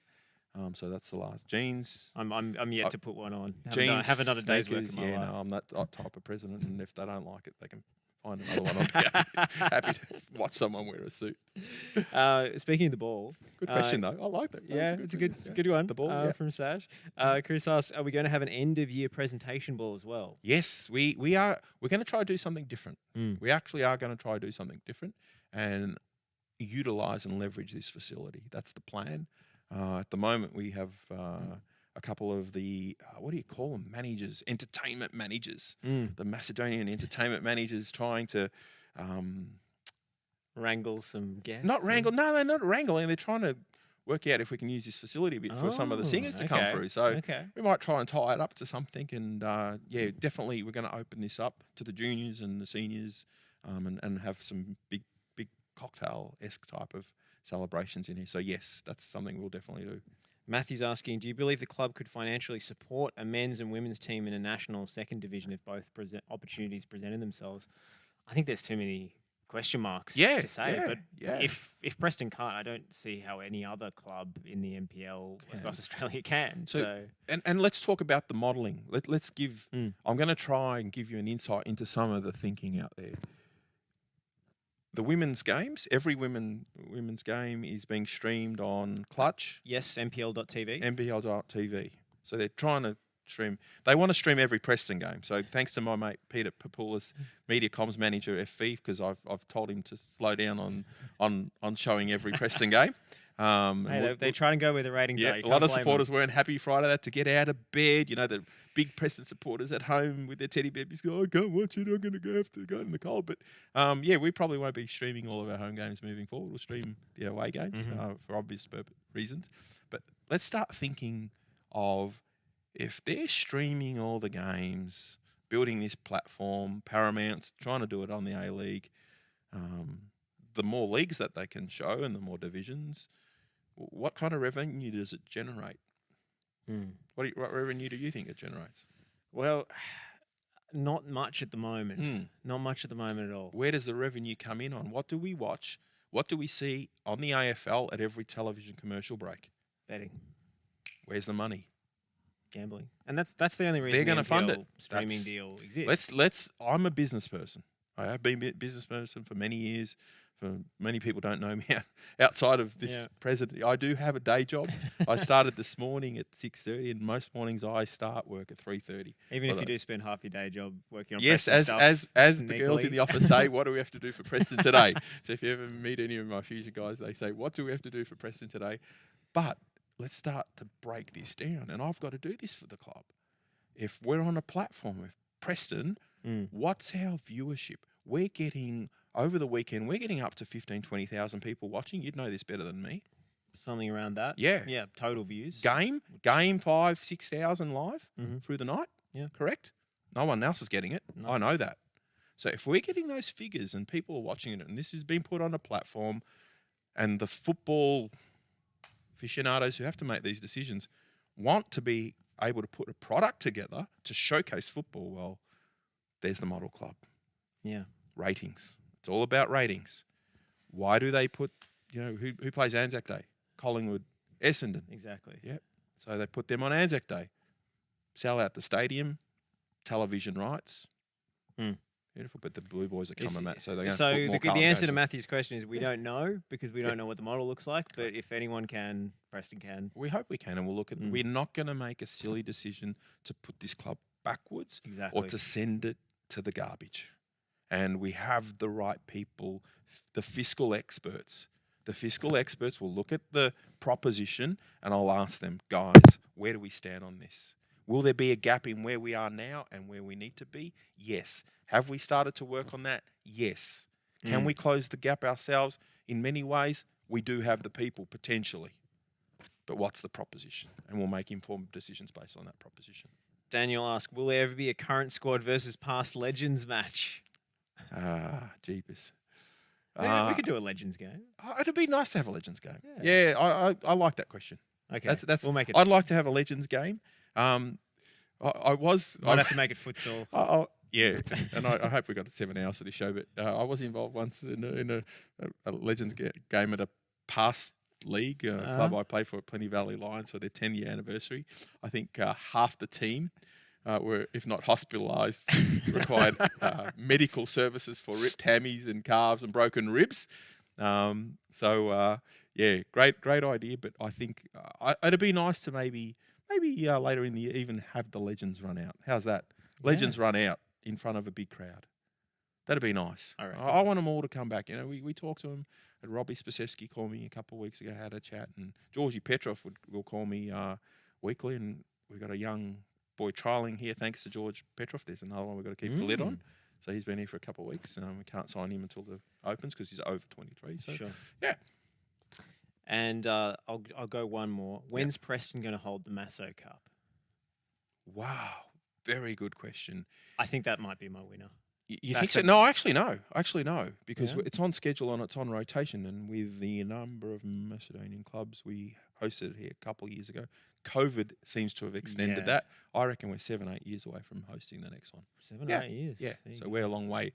So that's the last. Jeans. I'm yet to put one on. Jeans. Have another day's work sneakers, in my life. No, I'm that type of president, and if they don't like it, they can find another one. I'll be happy to watch someone wear a suit. Speaking of the ball. Good question, though. I like that. Yeah, it's a good one. The ball, from Sash. Chris asks, are we going to have an end-of-year presentation ball as well? Yes, we are. We're going to try to do something different. We actually are going to try to do something different and utilise and leverage this facility. That's the plan. At the moment, we have a couple of the, what do you call them, managers, entertainment managers, the Macedonian entertainment managers trying to... wrangle some guests? Not wrangle, no, they're not wrangling. They're trying to work out if we can use this facility a bit for some of the singers to come through. So we might try and tie it up to something. And definitely we're going to open this up to the juniors and the seniors and have some big cocktail-esque type of celebrations in here. So yes, that's something we'll definitely do. Matthew's asking, do you believe the club could financially support a men's and women's team in a national second division if both opportunities presented themselves? I think there's too many question marks to say. But if Preston can't, I don't see how any other club in the NPL across Australia can. So and let's talk about the modelling. Let's give. I'm going to try and give you an insight into some of the thinking out there. The women's games, every women's game is being streamed on Clutch. Yes, NPL.tv. NPL.tv. So they're trying to stream. They want to stream every Preston game. So thanks to my mate Peter Papoulis, media comms manager FV, because I've told him to slow down on showing every Preston game. Hey, they try and go where the ratings are. A lot of supporters weren't happy Friday that to get out of bed. You know, the big Preston supporters at home with their teddy babies go, I can't watch it. I'm going to have to go in the cold. But we probably won't be streaming all of our home games moving forward. We'll stream the away games for obvious reasons. But let's start thinking of if they're streaming all the games, building this platform, Paramount's trying to do it on the A-League, the more leagues that they can show and the more divisions, what kind of revenue does it generate? What revenue do you think it generates? Well, not much at the moment. Not much at the moment at all. Where does the revenue come in on? What do we watch? What do we see on the AFL at every television commercial break? Betting. Where's the money? Gambling. And that's the only reason they're going to fund it. Streaming deal exists. I'm a business person. I have been a business person for many years. For many people don't know me outside of this president. I do have a day job. I started this morning at 6:30, and most mornings I start work at 3:30. Even if you do spend half your day job working on yes, Preston as the girls in the office say, what do we have to do for Preston today? So if you ever meet any of my future guys, they say, what do we have to do for Preston today? But let's start to break this down, and I've got to do this for the club. If we're on a platform with Preston, what's our viewership? We're getting, over the weekend, we're getting up to 15,000, 20,000 people watching. You'd know this better than me. Something around that. Yeah. Yeah, total views. Game 5,000, 6,000 live through the night. Yeah. Correct? No one else is getting it. No. I know that. So if we're getting those figures and people are watching it, and this has been put on a platform, and the football aficionados who have to make these decisions want to be able to put a product together to showcase football, well, there's the model club. Yeah. Ratings. It's all about ratings. Why do they put, who plays Anzac Day? Collingwood, Essendon. Exactly. Yep. So they put them on Anzac Day. Sell out the stadium, television rights. Beautiful, but the Blue Boys are coming, Matt. So they're going to put more the answer to Matthew's question is we don't know because we don't know what the model looks like. But if anyone can, Preston can. We hope we can, and we'll look at. We're not going to make a silly decision to put this club backwards or to send it to the garbage. And we have the right people, the fiscal experts. The fiscal experts will look at the proposition, and I'll ask them, guys, where do we stand on this? Will there be a gap in where we are now and where we need to be? Yes. Have we started to work on that? Yes. Can we close the gap ourselves? In many ways, we do have the people, potentially. But what's the proposition? And we'll make informed decisions based on that proposition. Daniel asks, will there ever be a current squad versus past legends match? Jeepers. We could do a Legends game. It'd be nice to have a Legends game. Yeah, I like that question. Okay, we'll make it. I'd like to have a Legends game. Might have to make it futsal. Yeah, and I hope we got 7 hours for this show. But I was involved once in a Legends game at a past league club I played for, Plenty Valley Lions, for their 10-year anniversary. I think half the team were, if not hospitalised, required medical services for ripped hammies and calves and broken ribs. Great idea. But I think it'd be nice to maybe later in the year even have the Legends run out. How's that? Legends run out in front of a big crowd. That'd be nice. I want them all to come back. We talked to them. Robbie Spasevsky called me a couple of weeks ago, had a chat, and Georgie Petrov will call me weekly, and we've got a young boy trialling here thanks to George Petrov. There's another one we've got to keep the lid on. So he's been here for a couple of weeks. We can't sign him until the opens because he's over 23. So sure. Yeah. And I'll go one more. When's Preston going to hold the Masso Cup? Wow. Very good question. I think that might be my winner. You think so? No, actually no, because it's on schedule and it's on rotation. And with the number of Macedonian clubs we hosted here a couple of years ago, COVID seems to have extended that. I reckon we're 7-8 years away from hosting the next one. 7-8 years. Yeah, so we're a long way.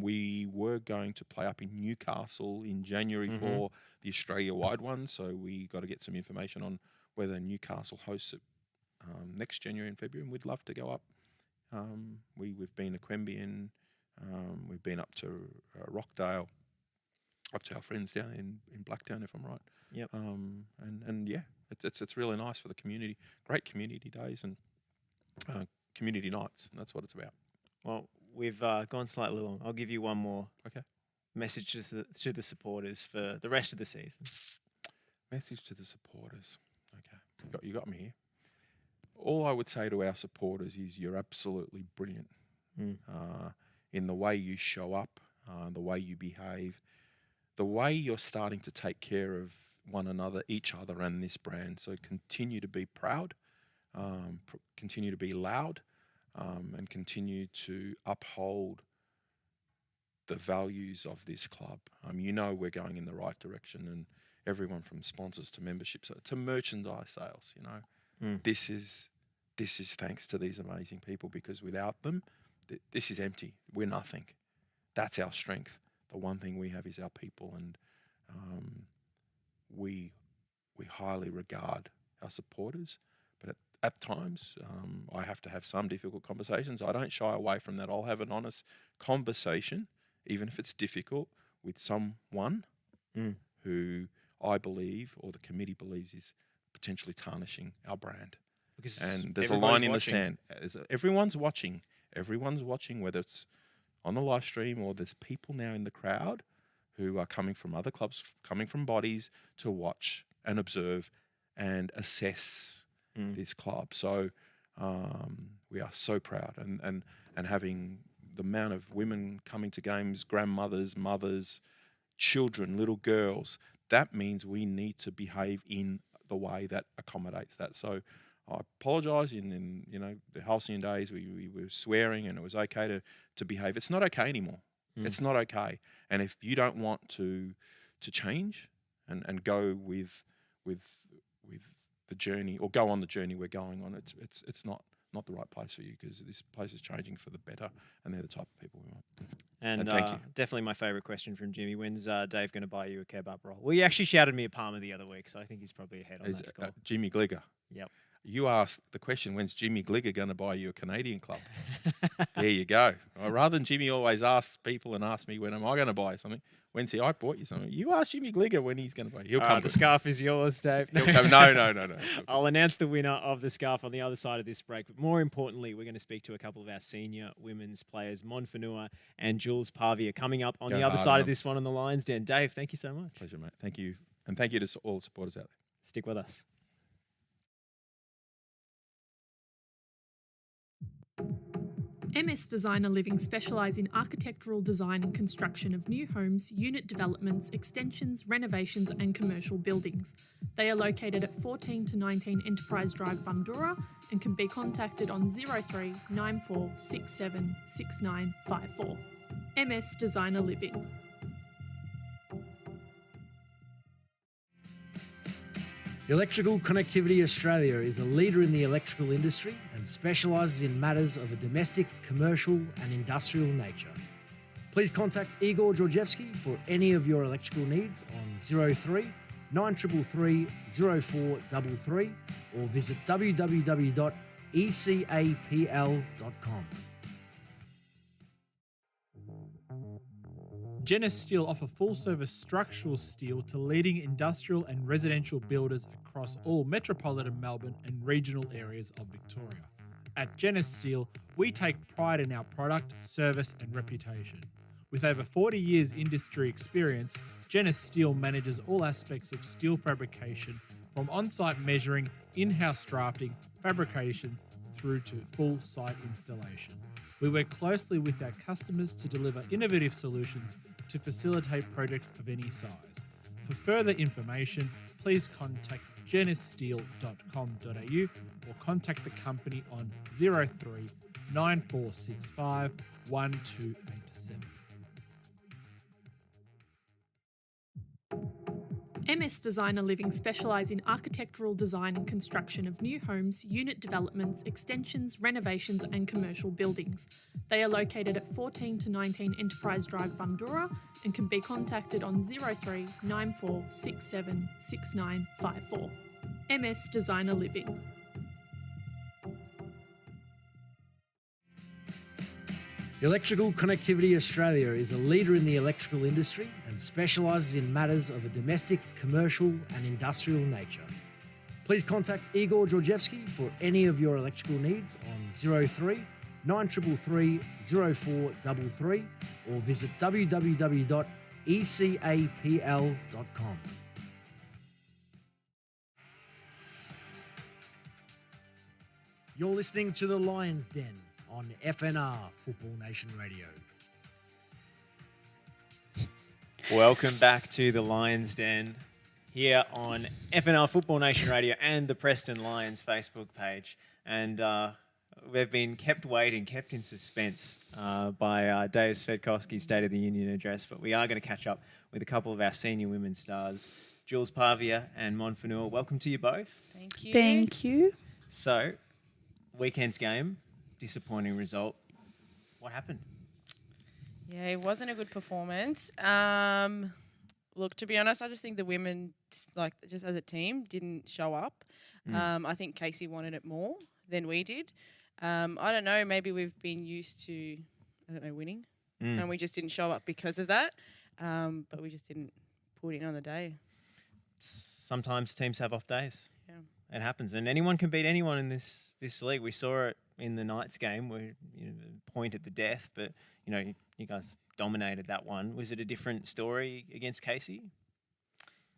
We were going to play up in Newcastle in January for the Australia-wide one, so we got to get some information on whether Newcastle hosts it next January and February, and we'd love to go up. We've been to Queanbeyan, we've been up to Rockdale, up to our friends down in Blacktown, if I'm right. Yep. And yeah, it's really nice for the community. Great community days, and community nights. And that's what it's about. Well, we've gone slightly long. I'll give you one more Okay. message to the supporters for the rest of the season. Message to the supporters. Okay. You got me here. All I would say to our supporters is you're absolutely brilliant in the way you show up, the way you behave, the way you're starting to take care of one another, each other, and this brand. So continue to be proud, continue to be loud, and continue to uphold the values of this club. You know we're going in the right direction, and everyone from sponsors to memberships to merchandise sales. You know, this is thanks to these amazing people, because without them, this is empty. We're nothing. That's our strength. The one thing we have is our people, and we highly regard our supporters. But at times, I have to have some difficult conversations. I don't shy away from that. I'll have an honest conversation, even if it's difficult, with someone who I believe, or the committee believes, is potentially tarnishing our brand. And there's a line in the sand. Everyone's watching. Everyone's watching, whether it's on the live stream or there's people now in the crowd who are coming from other clubs, coming from bodies to watch and observe and assess this club. So we are so proud, and having the amount of women coming to games, grandmothers, mothers, children, little girls, that means we need to behave in the way that accommodates that. So I apologise. In the halcyon days, we were swearing, and it was okay to behave. It's not okay anymore. It's not okay. And if you don't want to change and go with the journey, or go on the journey we're going on, it's not the right place for you, because this place is changing for the better, and they're the type of people we want. And thank you. Definitely my favourite question from Jimmy. When's Dave going to buy you a kebab roll? Well, he actually shouted me a Palmer the other week, so I think he's probably ahead on that score. Jimmy Gligger. Yep. You asked the question, when's Jimmy Gligger going to buy you a Canadian club? There you go. Rather than Jimmy always asks people and ask me, when am I going to buy something? When's I bought you something. You ask Jimmy Gligger when he's going to buy. He'll come. The scarf is yours, Dave. He'll come. No. I'll announce the winner of the scarf on the other side of this break. But more importantly, we're going to speak to a couple of our senior women's players, Mon Fonua and Jules Pavia, coming up on the other side of this one on the Lions Den. Dave, thank you so much. Pleasure, mate. Thank you. And thank you to all the supporters out there. Stick with us. MS Designer Living specialise in architectural design and construction of new homes, unit developments, extensions, renovations and commercial buildings. They are located at 14 to 19 Enterprise Drive, Bundoora, and can be contacted on 03 94 67 6954. MS Designer Living. Electrical Connectivity Australia is a leader in the electrical industry and specialises in matters of a domestic, commercial and industrial nature. Please contact Igor Georgievski for any of your electrical needs on 03 9333 0433 or visit www.ecapl.com. Genis Steel offer full-service structural steel to leading industrial and residential builders across all metropolitan Melbourne and regional areas of Victoria. At Genis Steel, we take pride in our product, service and reputation. With over 40 years industry experience, Genis Steel manages all aspects of steel fabrication, from on-site measuring, in-house drafting, fabrication, through to full site installation. We work closely with our customers to deliver innovative solutions to facilitate projects of any size. For further information, please contact genissteel.com.au or contact the company on 03 9465 1287. MS Designer Living specialise in architectural design and construction of new homes, unit developments, extensions, renovations and commercial buildings. They are located at 14 to 19 Enterprise Drive, Bundoora, and can be contacted on 03 94 67 6954. MS Designer Living. Electrical Connectivity Australia is a leader in the electrical industry and specialises in matters of a domestic, commercial and industrial nature. Please contact Igor Georgievski for any of your electrical needs on 03 9333 0433 or visit www.ecapl.com. You're listening to The Lion's Den on FNR Football Nation Radio. Welcome back to the Lions Den here on FNR Football Nation Radio and the Preston Lions Facebook page. And we've been kept waiting, kept in suspense by David Cvetkovski's State of the Union address. But we are going to catch up with a couple of our senior women's stars, Jules Pavia and Mon Fonua. Welcome to you both. Thank you. Thank you. So, weekend's game, disappointing result. What happened? Yeah, it wasn't a good performance. Look, to be honest, I just think the women, like just as a team, didn't show up. I think Casey wanted it more than we did. I don't know, maybe we've been used to, winning. And we just didn't show up because of that. But we just didn't put in on the day. Sometimes teams have off days. Yeah. It happens, and anyone can beat anyone in this league. We saw it in the Knights game where point at the death, but you guys dominated that one. Was it a different story against Casey?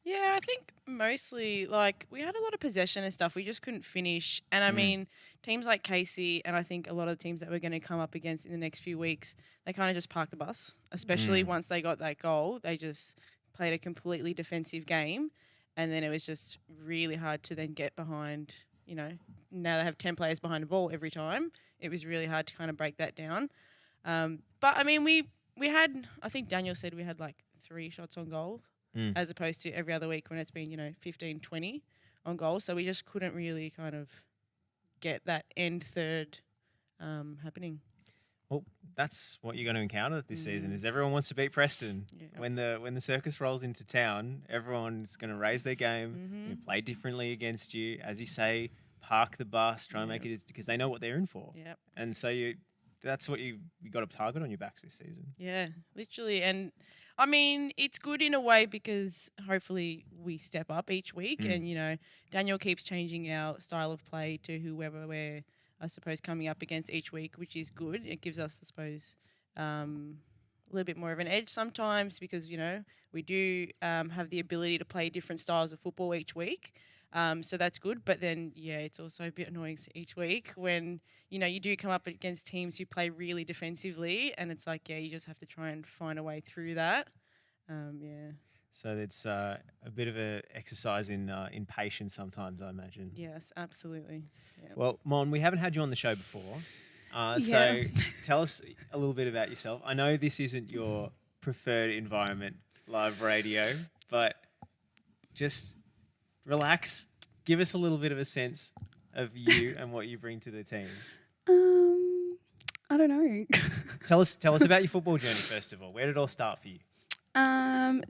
Yeah, I think mostly we had a lot of possession and stuff. We just couldn't finish. And I mean, teams like Casey and I think a lot of the teams that we're going to come up against in the next few weeks, they kind of just parked the bus, especially once they got that goal. They just played a completely defensive game. And then it was just really hard to then get behind, now they have 10 players behind the ball every time. It was really hard to kind of break that down. But, I mean, we had, I think Daniel said we had 3 shots on goal as opposed to every other week when it's been, 15, 20 on goal. So we just couldn't really kind of get that end third happening. Well, that's what you're going to encounter this season. Is everyone wants to beat Preston. Yeah. When the circus rolls into town, everyone's going to raise their game, play differently against you. As you say, park the bus, try and make it because they know what they're in for. Yep. And so that's what you got a target on your backs this season. Yeah, literally. And I mean, it's good in a way because hopefully we step up each week and, Daniel keeps changing our style of play to whoever we're, I suppose, coming up against each week, which is good. It gives us, I suppose, a little bit more of an edge sometimes because, we do have the ability to play different styles of football each week. So that's good. But then, it's also a bit annoying each week when, you do come up against teams who play really defensively and it's you just have to try and find a way through that. So it's a bit of an exercise in patience sometimes, I imagine. Yes, absolutely. Yeah. Well, Mon, we haven't had you on the show before. So tell us a little bit about yourself. I know this isn't your preferred environment, live radio, but just relax. Give us a little bit of a sense of you and what you bring to the team. I don't know. Tell us about your football journey, first of all. Where did it all start for you?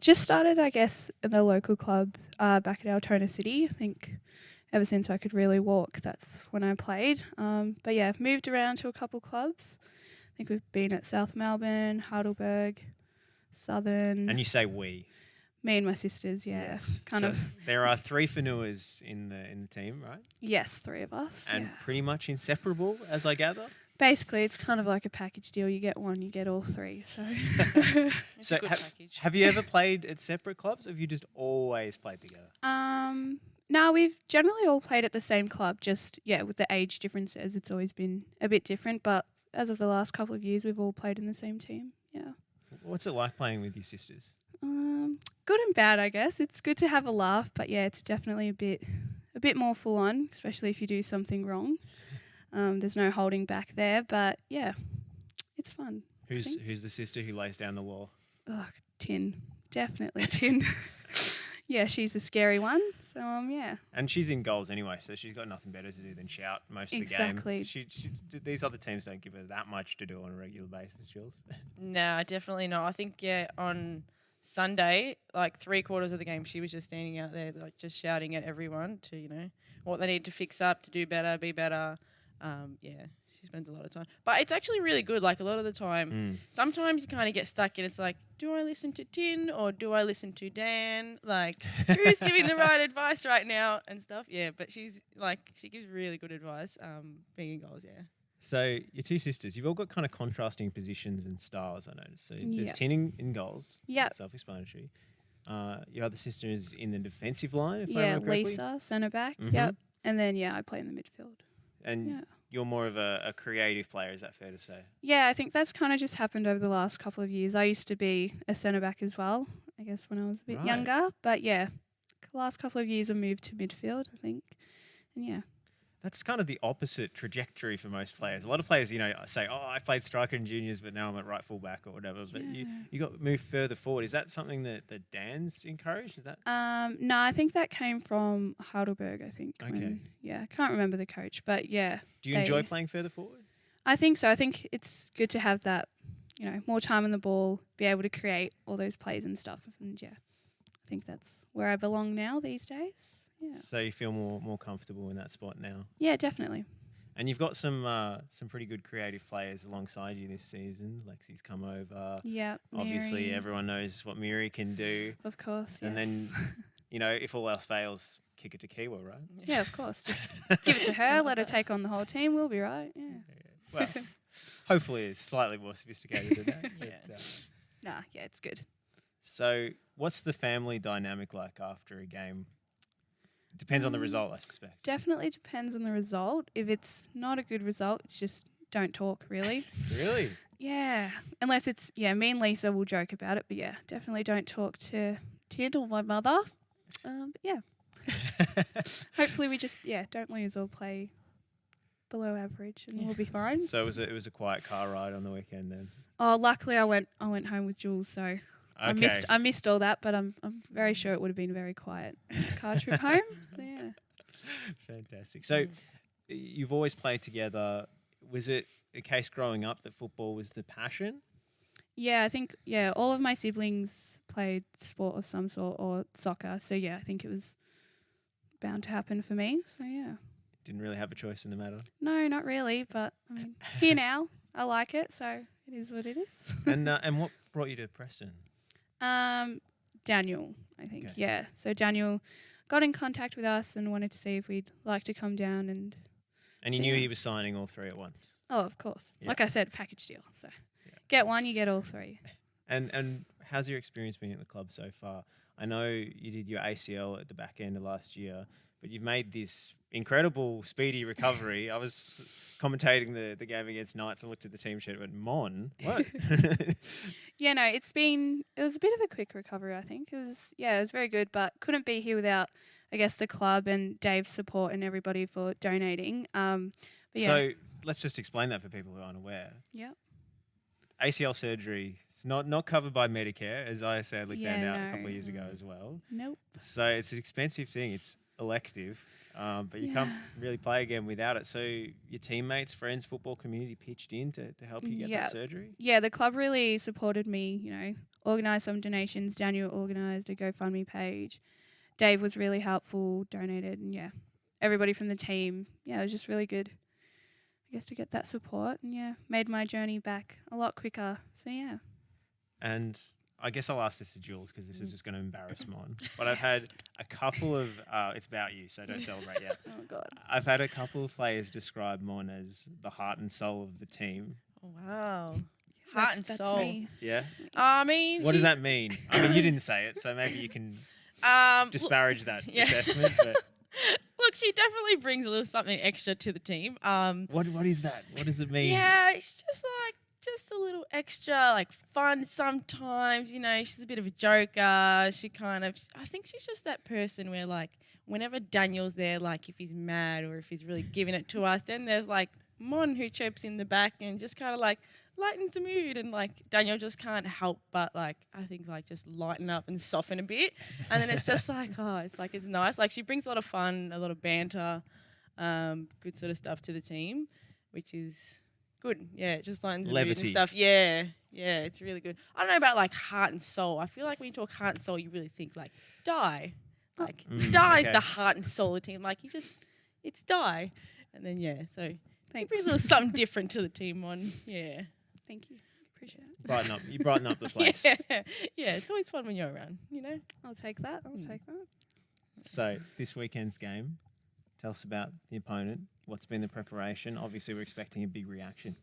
Just started, I guess, in the local club back at Altona City. I think ever since I could really walk, that's when I played. But yeah, I've moved around to a couple clubs. I think we've been at South Melbourne, Heidelberg, Southern. And you say we. Me and my sisters, yeah. Yes. Kind of. There are 3 Fonuas in the team, right? Yes, 3 of us. And pretty much inseparable, as I gather. Basically, it's kind of like a package deal. You get one, you get all 3. So, it's a good package. Have you ever played at separate clubs, or have you just always played together? No, we've generally all played at the same club. Just with the age differences, it's always been a bit different. But as of the last couple of years, we've all played in the same team. Yeah. What's it like playing with your sisters? Good and bad, I guess. It's good to have a laugh, but it's definitely a bit more full on, especially if you do something wrong. There's no holding back there, but it's fun. Who's the sister who lays down the law? Oh, Tin. Definitely Tin. Yeah, she's the scary one. So, And she's in goals anyway, so she's got nothing better to do than shout most of the game. Exactly. These other teams don't give her that much to do on a regular basis, Jules. No, definitely not. I think, on Sunday, 3/4 of the game, she was just standing out there, just shouting at everyone to, what they need to fix up, to do better, be better. Yeah, she spends a lot of time. But it's actually really good. Like a lot of the time, sometimes you kind of get stuck and it's like, do I listen to Tin or do I listen to Dan? Like, who's giving the right advice right now and stuff? Yeah, but she's like, she gives really good advice being in goals, yeah. So your two sisters, you've all got kind of contrasting positions and styles, I noticed. So there's Yep. Tin in goals. Yep. Self-explanatory. Your other sister is in the defensive line, if I Yeah, remember correctly. Lisa, centre back. Mhm. Yep. And then, I play in the midfield. And Yeah. you're more of a creative player, is that fair to say? Yeah, I think that's kind of just happened over the last couple of years. I used to be a centre back as well, I guess, when I was a bit Right. younger. But yeah, the last couple of years I moved to midfield, I think. And yeah. That's kind of the opposite trajectory for most players. A lot of players, say, "Oh, I played striker in juniors, but now I'm at right fullback or whatever." But you got moved further forward. Is that something that Dan's encouraged? Is that No, I think that came from Heidelberg, I think. Okay. I can't remember the coach, but yeah. Do you enjoy playing further forward? I think so. I think it's good to have that, more time on the ball, be able to create all those plays and stuff. And yeah, I think that's where I belong now these days. Yeah. So you feel more comfortable in that spot now. Yeah, definitely. And you've got some pretty good creative players alongside you this season. Lexi's come over. Yeah. Obviously, Mary, everyone knows what Miri can do. of course. And yes. then, if all else fails, kick it to Kiwa, right? Yeah, of course. Just give it to her, let her take on the whole team. We'll be right. Yeah. Well, hopefully it's slightly more sophisticated than that. But, Yeah, it's good. so what's the family dynamic like after a game? It depends on the result, I suspect. Definitely depends on the result. If it's not a good result, it's just don't talk, really. Really? Yeah. Unless it's, me and Lisa will joke about it, but yeah, definitely don't talk to Tid or my mother. But yeah. Hopefully we just, don't lose or play below average and we'll be fine. So it was a quiet car ride on the weekend then? Oh, luckily I went home with Jules, so Okay. I missed all that, but I'm very sure it would have been a very quiet car trip home. So, yeah. Fantastic. So you've always played together. Was it a case growing up that football was the passion? Yeah, I think, all of my siblings played sport of some sort or soccer. So, I think it was bound to happen for me. So, yeah. Didn't really have a choice in the matter. No, not really. But, I mean, here now, I like it. So, it is what it is. And what brought you to Preston? Daniel, I think. Okay. Yeah. So, Daniel got in contact with us and wanted to see if we'd like to come down and... And you knew he was signing all three at once? Oh, of course. Yeah. Like I said, package deal. So, get one, you get all three. And how's your experience been at the club so far? I know you did your ACL at the back end of last year, but you've made this incredible speedy recovery. I was commentating the game against Knights and looked at the team sheet and went, Mon, what? Yeah, no, it was a bit of a quick recovery, I think. It was very good, but couldn't be here without, I guess, the club and Dave's support and everybody for donating. But yeah. So let's just explain that for people who aren't aware. Yeah. ACL surgery is not covered by Medicare, as I sadly found out a no. couple of years ago as well. Nope. So it's an expensive thing. It's elective, but you can't really play again without it. So your teammates, friends, football community pitched in to help you get that surgery? Yeah, the club really supported me, organised some donations. Daniel organised a GoFundMe page. Dave was really helpful, donated, and everybody from the team. Yeah, it was just really good, I guess, to get that support and made my journey back a lot quicker. So yeah. And I guess I'll ask this to Jules because this is just going to embarrass Mon. But I've had a couple of, it's about you, so don't celebrate yet. Oh, God. I've had a couple of players describe Mon as the heart and soul of the team. Oh, wow. Heart and That's soul. me. Yeah? I mean, What does that mean? I mean, you didn't say it, so maybe you can disparage that assessment. But Look, she definitely brings a little something extra to the team. what is that? What does it mean? Yeah, it's just a little extra fun sometimes. She's a bit of a joker. I think she's just that person where whenever Daniel's there, if he's mad or if he's really giving it to us, then there's Mon who chirps in the back and just kind of lightens the mood, and Daniel just can't help but I think just lighten up and soften a bit, and then it's just it's nice. She brings a lot of fun, a lot of banter, good sort of stuff to the team, which is good. Yeah, it just lightens the mood and stuff. Yeah, it's really good. I don't know about heart and soul. I feel when you talk heart and soul, you really think Die. Die's the heart and soul of the team. It's Die, and then so. Thanks. Brings a little something different to the team, Mon. Yeah. Thank you. Appreciate it. You brighten up the place. Yeah. It's always fun when you're around, you know? I'll take that. I'll take that. So this weekend's game, tell us about the opponent. What's been the preparation? Obviously, we're expecting a big reaction.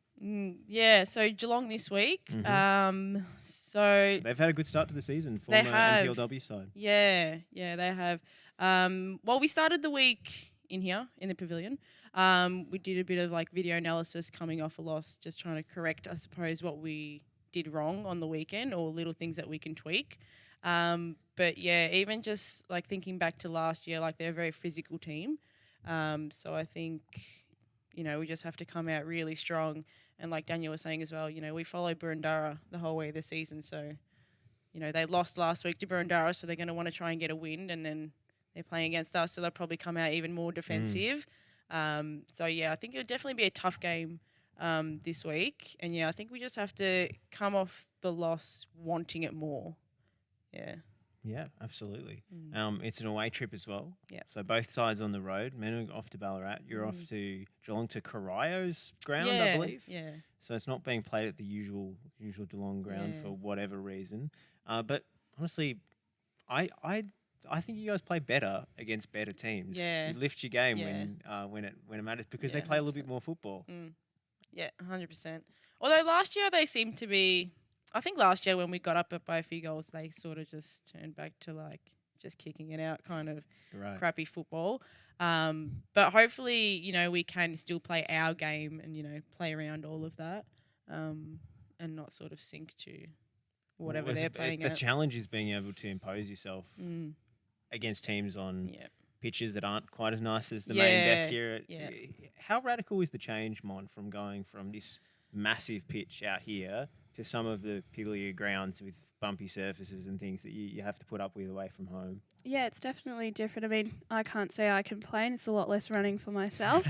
So Geelong this week. Mhm. So They've had a good start to the season. They Former have. NPLW side. Yeah, they have. Well, we started the week in here in the pavilion. We did a bit of like video analysis coming off a loss, just trying to correct, I suppose, what we did wrong on the weekend or little things that we can tweak. But yeah, even just like thinking back to last year, like they're a very physical team. So I think, we just have to come out really strong. And like Daniel was saying as well, we follow Burundara the whole way of the season. So, they lost last week to Burundara, so they're going to want to try and get a win. And then they're playing against us, so they'll probably come out even more defensive. So yeah, I think it'll definitely be a tough game this week. And yeah, I think we just have to come off the loss wanting it more. Yeah. Yeah, absolutely. It's an away trip as well. Yeah. So both sides on the road. Men are off to Ballarat. You're off to Geelong to Carayo's ground, I believe. Yeah. So it's not being played at the usual Geelong ground for whatever reason. But honestly, I think you guys play better against better teams. Yeah. You lift your game when it matters because they play a little bit more football. Yeah, 100%. Although last year they seemed to be. I think last year when we got up by a few goals, they sort of just turned back to like just kicking it out kind of crappy football. But hopefully, we can still play our game and, play around all of that and not sort of sink to whatever they're playing The at. challenge is being able to impose yourself against teams on pitches that aren't quite as nice as the main deck here. How radical is the change, Mon, from going from this massive pitch out here to some of the pillier grounds with bumpy surfaces and things that you have to put up with away from home? Yeah, it's definitely different. I mean, I can't say I complain. It's a lot less running for myself.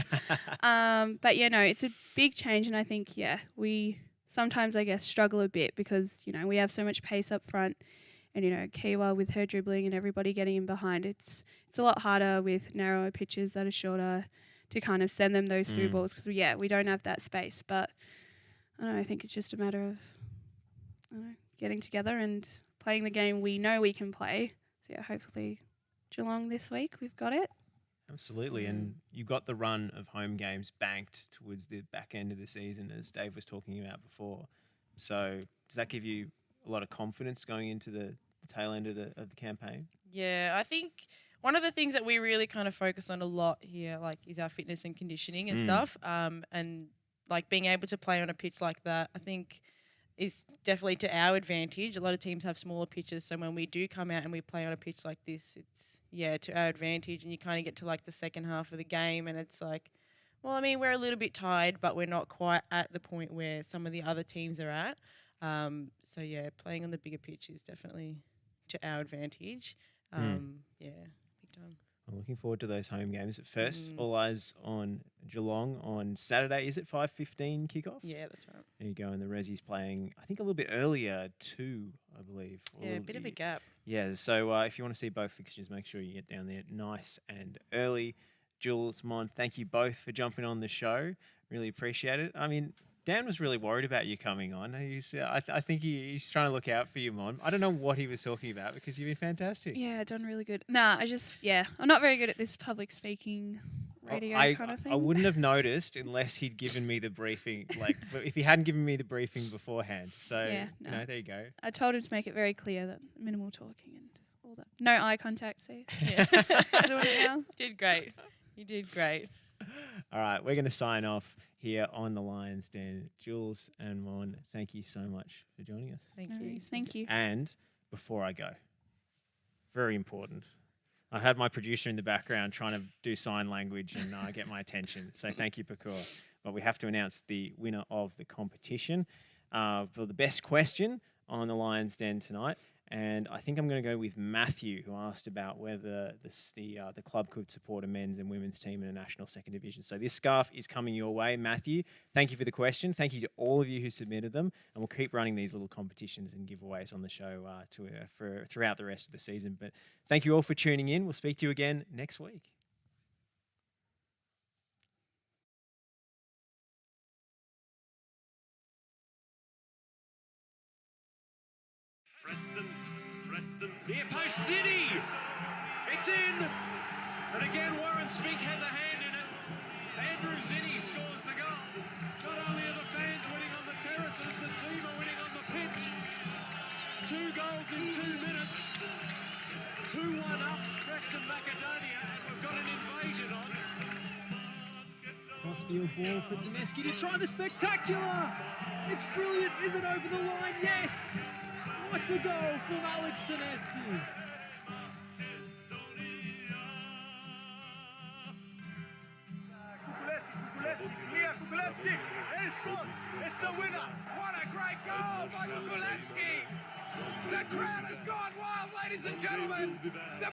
But it's a big change. And I think, we sometimes, I guess, struggle a bit because, we have so much pace up front. And, Kiwa with her dribbling and everybody getting in behind, it's a lot harder with narrower pitches that are shorter to kind of send them those through balls because, we don't have that space. But I don't know, I think it's just a matter of getting together and playing the game we know we can play. So, hopefully Geelong this week, we've got it. Absolutely. And you got the run of home games banked towards the back end of the season, as Dave was talking about before. So does that give you a lot of confidence going into the tail end of the campaign? Yeah, I think one of the things that we really kind of focus on a lot here, is our fitness and conditioning and stuff. And being able to play on a pitch like that, I think is definitely to our advantage. A lot of teams have smaller pitches, so when we do come out and we play on a pitch like this, it's to our advantage. And you kind of get to the second half of the game, and it's we're a little bit tired, but we're not quite at the point where some of the other teams are at. So playing on the bigger pitch is definitely to our advantage. Big time. I'm looking forward to those home games. At first, all eyes on Geelong on Saturday. Is it 5:15 kickoff? Yeah, that's right. There you go. And the Resi's playing, I think, a little bit earlier too, I believe. Yeah, a bit of a gap. Yeah, so if you want to see both fixtures, make sure you get down there nice and early. Jules, Mon, thank you both for jumping on the show. Really appreciate it. I mean, Dan was really worried about you coming on. I think he's trying to look out for you, Mon. I don't know what he was talking about because you've been fantastic. Yeah, done really good. Nah, I'm not very good at this public speaking radio kind of thing. I wouldn't have noticed unless he'd given me the briefing, if he hadn't given me the briefing beforehand. So, there you go. I told him to make it very clear that minimal talking and all that. No eye contact, see? Yeah. Doing it now. You did great. All right, we're going to sign off here on the Lions Den. Jules and Mon, thank you so much for joining us. Thank you. And before I go, very important, I had my producer in the background trying to do sign language and get my attention. So thank you, Pakor. But we have to announce the winner of the competition for the best question on the Lions Den tonight. And I think I'm going to go with Matthew, who asked about whether the club could support a men's and women's team in a national second division. So this scarf is coming your way, Matthew. Thank you for the question. Thank you to all of you who submitted them. And we'll keep running these little competitions and giveaways on the show throughout the rest of the season. But thank you all for tuning in. We'll speak to you again next week. Near post City. It's in. And again, Warren Spink has a hand in it. Andrew Zinni scores the goal. Not only are the fans winning on the terraces, the team are winning on the pitch. 2 goals in 2 minutes. 2-1 up, Preston Macedonia, and we've got an invasion on. Crossfield ball for Tedeschi to try the spectacular. It's brilliant. Is it over the line? Yes. What a goal from Alex Tedeschi. Kukulevski, he scored. It's the winner. What a great goal by Kukulevski. The crowd has gone wild, ladies and gentlemen. The